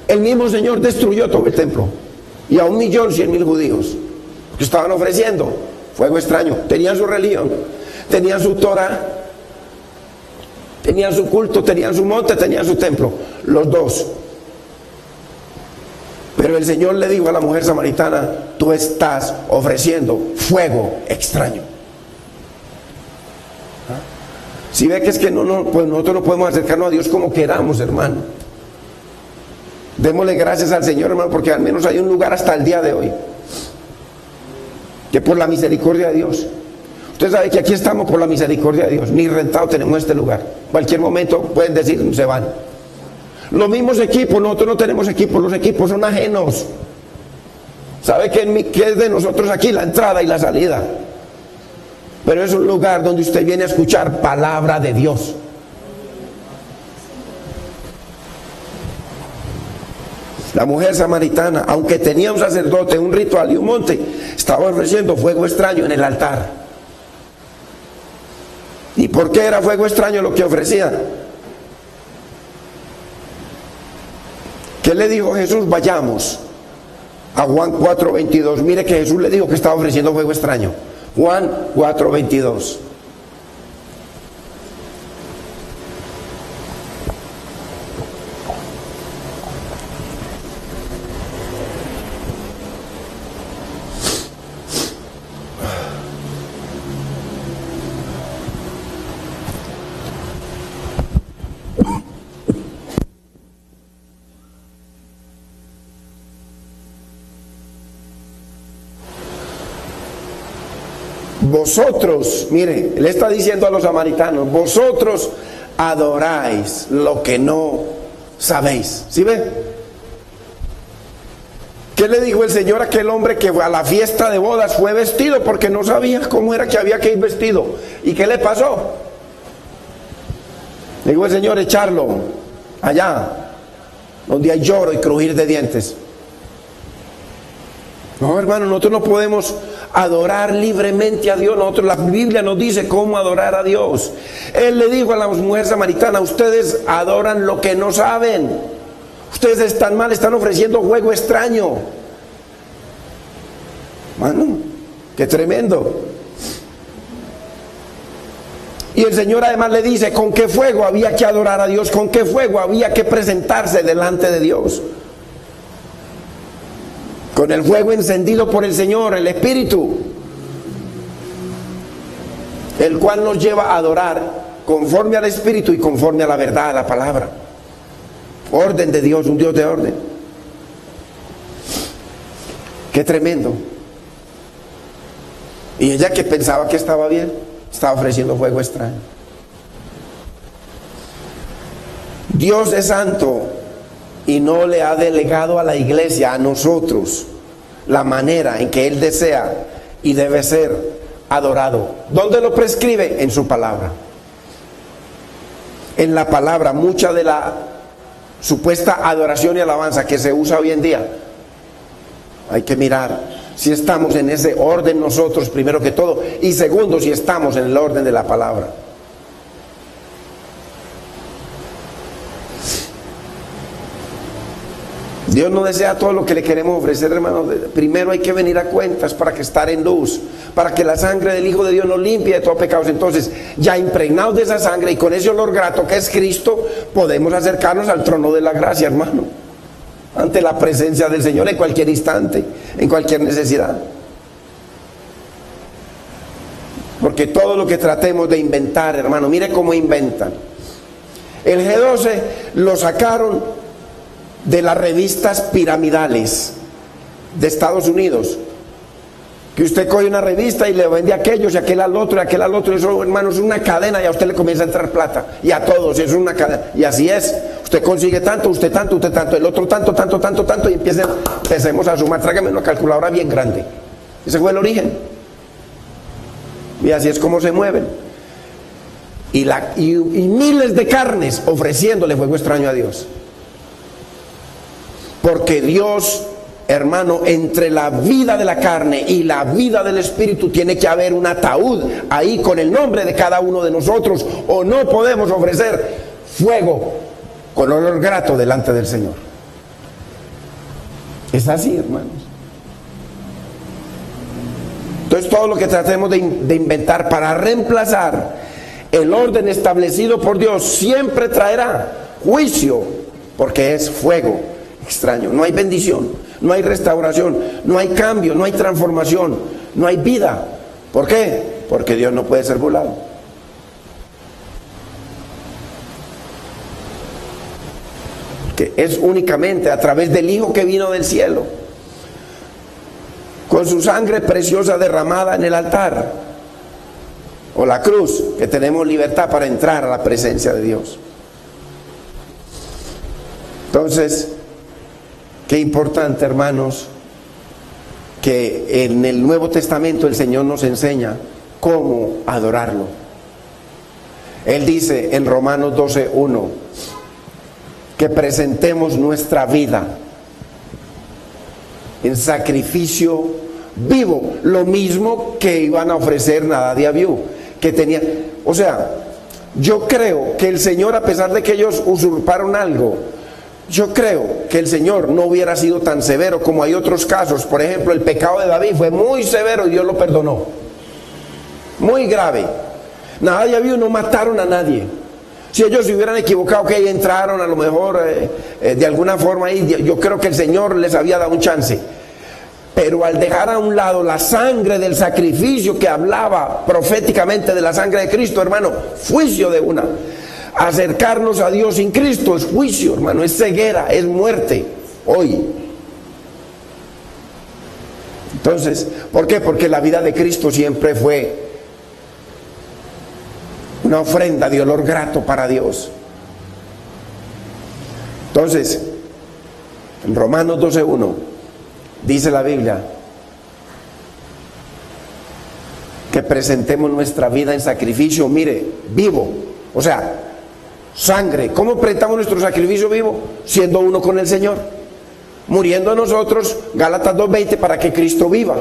el mismo Señor destruyó todo el templo y a 1.100.000 judíos que estaban ofreciendo fuego extraño. Tenían su religión, tenían su Torah, tenían su culto, tenían su monte, tenían su templo, los dos. Pero el Señor le dijo a la mujer samaritana: tú estás ofreciendo fuego extraño. Si ve que es que pues nosotros no podemos acercarnos a Dios como queramos, hermano. Démosle gracias al Señor, hermano, porque al menos hay un lugar hasta el día de hoy que por la misericordia de Dios. Usted sabe que aquí estamos por la misericordia de Dios. Ni rentado tenemos este lugar. Cualquier momento pueden decir, se van. Los mismos equipos, nosotros no tenemos equipos, los equipos son ajenos. ¿Sabe qué es de nosotros aquí? La entrada y la salida. Pero es un lugar donde usted viene a escuchar palabra de Dios. La mujer samaritana, aunque tenía un sacerdote, un ritual y un monte, estaba ofreciendo fuego extraño en el altar. ¿Y por qué era fuego extraño lo que ofrecía? ¿Qué le dijo Jesús? Vayamos a Juan 4:22. Mire que Jesús le dijo que estaba ofreciendo fuego extraño. Juan 4:22. Vosotros, mire, le está diciendo a los samaritanos: vosotros adoráis lo que no sabéis. ¿Sí ve? ¿Qué le dijo el Señor a aquel hombre que a la fiesta de bodas fue vestido porque no sabía cómo era que había que ir vestido? ¿Y qué le pasó? Le dijo el Señor: echarlo allá donde hay lloro y crujir de dientes. No, hermano, nosotros no podemos adorar libremente a Dios. La Biblia nos dice cómo adorar a Dios. Él le dijo a la mujer samaritana: ustedes adoran lo que no saben. Ustedes están mal, están ofreciendo fuego extraño. Mano, qué tremendo. Y el Señor además le dice con qué fuego había que adorar a Dios, con qué fuego había que presentarse delante de Dios. Con el fuego encendido por el Señor, el Espíritu, el cual nos lleva a adorar conforme al Espíritu y conforme a la verdad, a la palabra. Orden de Dios, un Dios de orden. Qué tremendo. Y ella, que pensaba que estaba bien, estaba ofreciendo fuego extraño. Dios es santo y no le ha delegado a la iglesia, a nosotros, la manera en que Él desea y debe ser adorado. ¿Dónde lo prescribe? En su palabra. En la palabra, mucha de la supuesta adoración y alabanza que se usa hoy en día, hay que mirar si estamos en ese orden nosotros, primero que todo, y segundo, si estamos en el orden de la palabra. Dios no desea todo lo que le queremos ofrecer, hermanos. Primero hay que venir a cuentas para que estar en luz, para que la sangre del Hijo de Dios nos limpie de todos pecados. Entonces, ya impregnados de esa sangre y con ese olor grato que es Cristo, podemos acercarnos al trono de la gracia, hermano, ante la presencia del Señor en cualquier instante, en cualquier necesidad. Porque todo lo que tratemos de inventar, hermano, mire cómo inventan. El G12 lo sacaron de las revistas piramidales de Estados Unidos, que usted coge una revista y le vende a aquellos y aquel al otro y aquel al otro, y eso, hermano, es una cadena, y a usted le comienza a entrar plata, y a todos es una cadena, y así es. Usted consigue tanto, usted tanto, usted tanto, el otro tanto, tanto, tanto, tanto, y empecemos a sumar. Tráigame una calculadora bien grande. Ese fue el origen, y así es como se mueven, y miles de carnes ofreciéndole fuego extraño a Dios. Porque Dios, hermano, entre la vida de la carne y la vida del espíritu tiene que haber un ataúd ahí con el nombre de cada uno de nosotros, o no podemos ofrecer fuego con olor grato delante del Señor. Es así, hermanos. Entonces, todo lo que tratemos de inventar para reemplazar el orden establecido por Dios siempre traerá juicio, porque es fuego extraño. No hay bendición, no hay restauración, no hay cambio, no hay transformación, no hay vida. ¿Por qué? Porque Dios no puede ser burlado. Que es únicamente a través del Hijo que vino del cielo, con su sangre preciosa derramada en el altar o la cruz, que tenemos libertad para entrar a la presencia de Dios. Entonces, qué importante, hermanos, que en el Nuevo Testamento el Señor nos enseña cómo adorarlo. Él dice en Romanos 12:1 que presentemos nuestra vida en sacrificio vivo, lo mismo que iban a ofrecer Nadab y Abiú, que tenía. O sea, yo creo que el Señor, a pesar de que ellos usurparon algo, yo creo que el Señor no hubiera sido tan severo como hay otros casos. Por ejemplo, el pecado de David fue muy severo y Dios lo perdonó, muy grave. Nadab y Abiú no mataron a nadie. Si ellos se hubieran equivocado, que entraron a lo mejor de alguna forma ahí, yo creo que el Señor les había dado un chance. Pero al dejar a un lado la sangre del sacrificio que hablaba proféticamente de la sangre de Cristo, hermano, juicio de una. Acercarnos a Dios sin Cristo es juicio, hermano, es ceguera, es muerte hoy. Entonces, ¿por qué? Porque la vida de Cristo siempre fue una ofrenda de olor grato para Dios. Entonces, en Romanos 12:1 dice la Biblia que presentemos nuestra vida en sacrificio, mire, vivo, o sea, sangre. ¿Cómo presentamos nuestro sacrificio vivo? Siendo uno con el Señor, muriendo a nosotros, Gálatas 2:20, para que Cristo viva.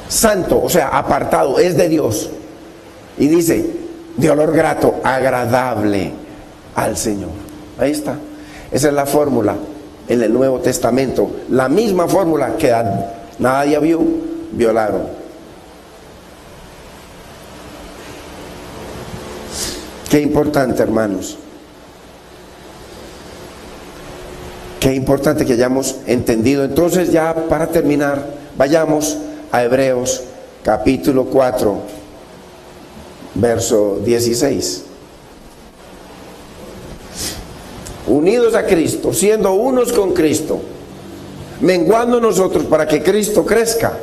Santo, o sea, apartado, es de Dios. Y dice, de olor grato, agradable al Señor. Ahí está. Esa es la fórmula en el Nuevo Testamento. La misma fórmula que Nadab y Abiú violaron. Qué importante, hermanos. Qué importante que hayamos entendido. Entonces, ya para terminar, vayamos a Hebreos capítulo 4, verso 16. Unidos a Cristo, siendo unos con Cristo, menguando nosotros para que Cristo crezca.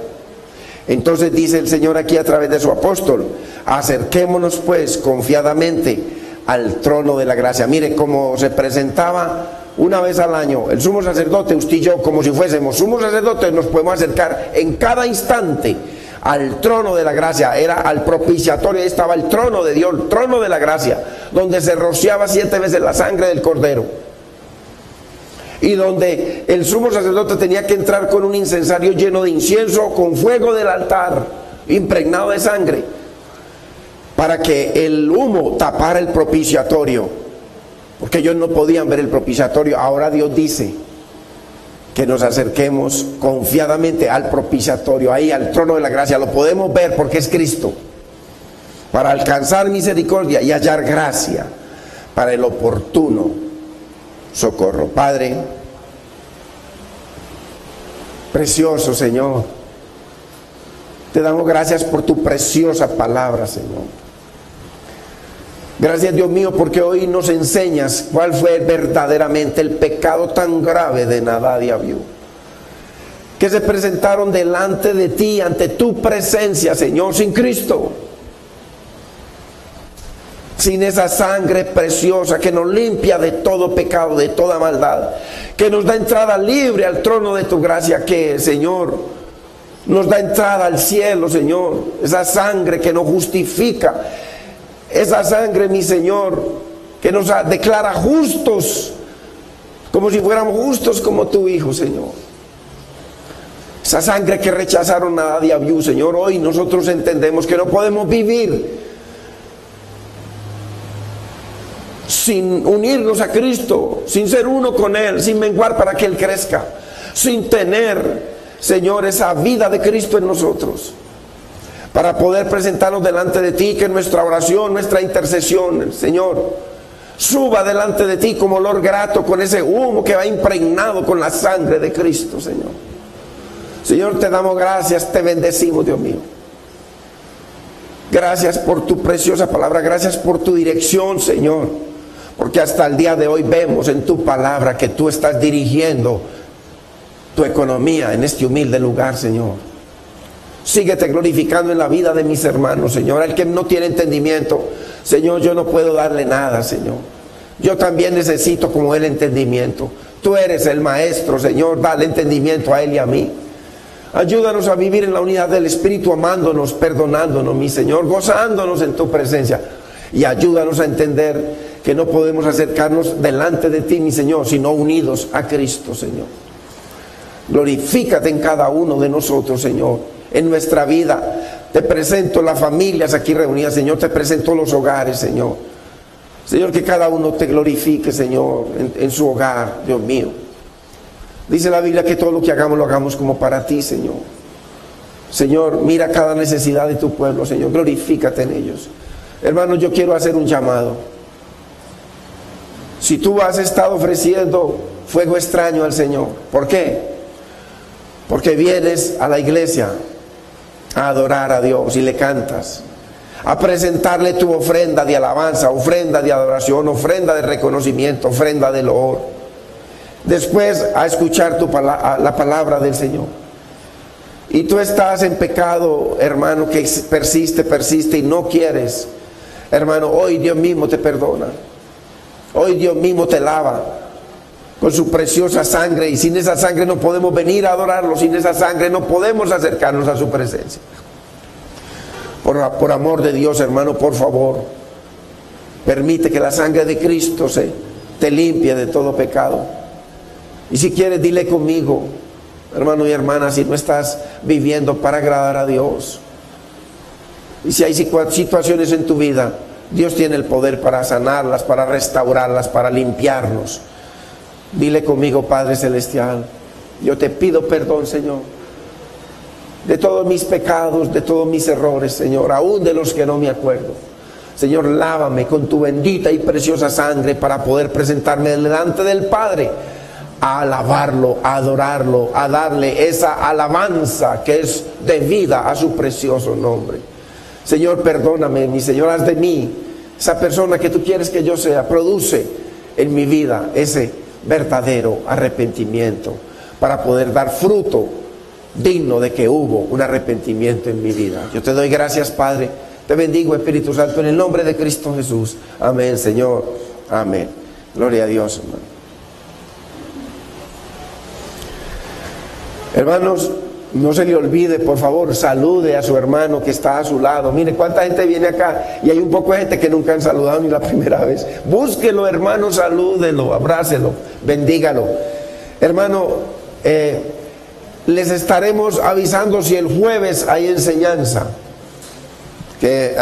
Entonces dice el Señor aquí a través de su apóstol: acerquémonos pues confiadamente al trono de la gracia. Mire cómo se presentaba una vez al año el sumo sacerdote, usted y yo, como si fuésemos sumos sacerdotes, nos podemos acercar en cada instante al trono de la gracia. Era al propiciatorio, ahí estaba el trono de Dios, el trono de la gracia, donde se rociaba 7 veces la sangre del cordero, y donde el sumo sacerdote tenía que entrar con un incensario lleno de incienso, con fuego del altar impregnado de sangre, para que el humo tapara el propiciatorio, porque ellos no podían ver el propiciatorio. Ahora Dios dice que nos acerquemos confiadamente al propiciatorio, ahí al trono de la gracia. Lo podemos ver porque es Cristo, para alcanzar misericordia y hallar gracia para el oportuno socorro. Padre precioso, Señor, te damos gracias por tu preciosa palabra, Señor. Gracias, Dios mío, porque hoy nos enseñas cuál fue verdaderamente el pecado tan grave de Nadab y Abiú, que se presentaron delante de ti, ante tu presencia, Señor, sin Cristo, sin esa sangre preciosa que nos limpia de todo pecado, de toda maldad, que nos da entrada libre al trono de tu gracia, que, Señor, nos da entrada al cielo, Señor. Esa sangre que nos justifica, esa sangre, mi Señor, que nos declara justos, como si fuéramos justos como tu Hijo, Señor. Esa sangre que rechazaron a Nadab y Abiú, Señor. Hoy nosotros entendemos que no podemos vivir sin unirnos a Cristo, sin ser uno con Él, sin menguar para que Él crezca, sin tener, Señor, esa vida de Cristo en nosotros, para poder presentarnos delante de ti, que nuestra oración, nuestra intercesión, Señor, suba delante de ti como olor grato, con ese humo que va impregnado con la sangre de Cristo, Señor. Señor, te damos gracias, te bendecimos, Dios mío. Gracias por tu preciosa palabra, gracias por tu dirección, Señor, porque hasta el día de hoy vemos en tu palabra que tú estás dirigiendo tu economía en este humilde lugar, Señor. Síguete glorificando en la vida de mis hermanos, Señor. El que no tiene entendimiento, Señor, yo no puedo darle nada, Señor. Yo también necesito como Él entendimiento. Tú eres el Maestro, Señor. Dale entendimiento a Él y a mí. Ayúdanos a vivir en la unidad del Espíritu, amándonos, perdonándonos, mi Señor, gozándonos en tu presencia. Y ayúdanos a entender que no podemos acercarnos delante de ti, mi Señor, sino unidos a Cristo, Señor. Glorifícate en cada uno de nosotros, Señor. En nuestra vida te presento las familias aquí reunidas, Señor. Te presento los hogares, Señor. Señor, que cada uno te glorifique, Señor, en su hogar, Dios mío. Dice la Biblia que todo lo que hagamos lo hagamos como para ti, Señor. Señor, mira cada necesidad de tu pueblo, Señor. Glorifícate en ellos. Hermanos, yo quiero hacer un llamado. Si tú has estado ofreciendo fuego extraño al Señor, ¿por qué? Porque vienes a la iglesia a adorar a Dios y le cantas, a presentarle tu ofrenda de alabanza, ofrenda de adoración, ofrenda de reconocimiento, ofrenda de loor. Después a escuchar la palabra del Señor. Y tú estás en pecado, hermano, que persiste y no quieres. Hermano, hoy Dios mismo te perdona. Hoy Dios mismo te lava con su preciosa sangre, y sin esa sangre no podemos venir a adorarlo, sin esa sangre no podemos acercarnos a su presencia. Por amor de Dios, hermano, por favor, permite que la sangre de Cristo te limpie de todo pecado. Y si quieres, dile conmigo, hermano y hermana, si no estás viviendo para agradar a Dios, y si hay situaciones en tu vida, Dios tiene el poder para sanarlas, para restaurarlas, para limpiarnos. Dile conmigo: Padre Celestial, yo te pido perdón, Señor, de todos mis pecados, de todos mis errores, Señor, aún de los que no me acuerdo. Señor, lávame con tu bendita y preciosa sangre para poder presentarme delante del Padre, a alabarlo, a adorarlo, a darle esa alabanza que es debida a su precioso nombre. Señor, perdóname, mi Señor, haz de mí esa persona que tú quieres que yo sea. Produce en mi vida ese verdadero arrepentimiento para poder dar fruto digno de que hubo un arrepentimiento en mi vida. Yo te doy gracias, Padre. Te bendigo, Espíritu Santo, en el nombre de Cristo Jesús. Amén, Señor. Amén. Gloria a Dios, hermano. Hermanos, no se le olvide, por favor, salude a su hermano que está a su lado. Mire cuánta gente viene acá y hay un poco de gente que nunca han saludado ni la primera vez. Búsquelo, hermano, salúdelo, abrácelo, bendígalo. Hermano, les estaremos avisando si el jueves hay enseñanza. Que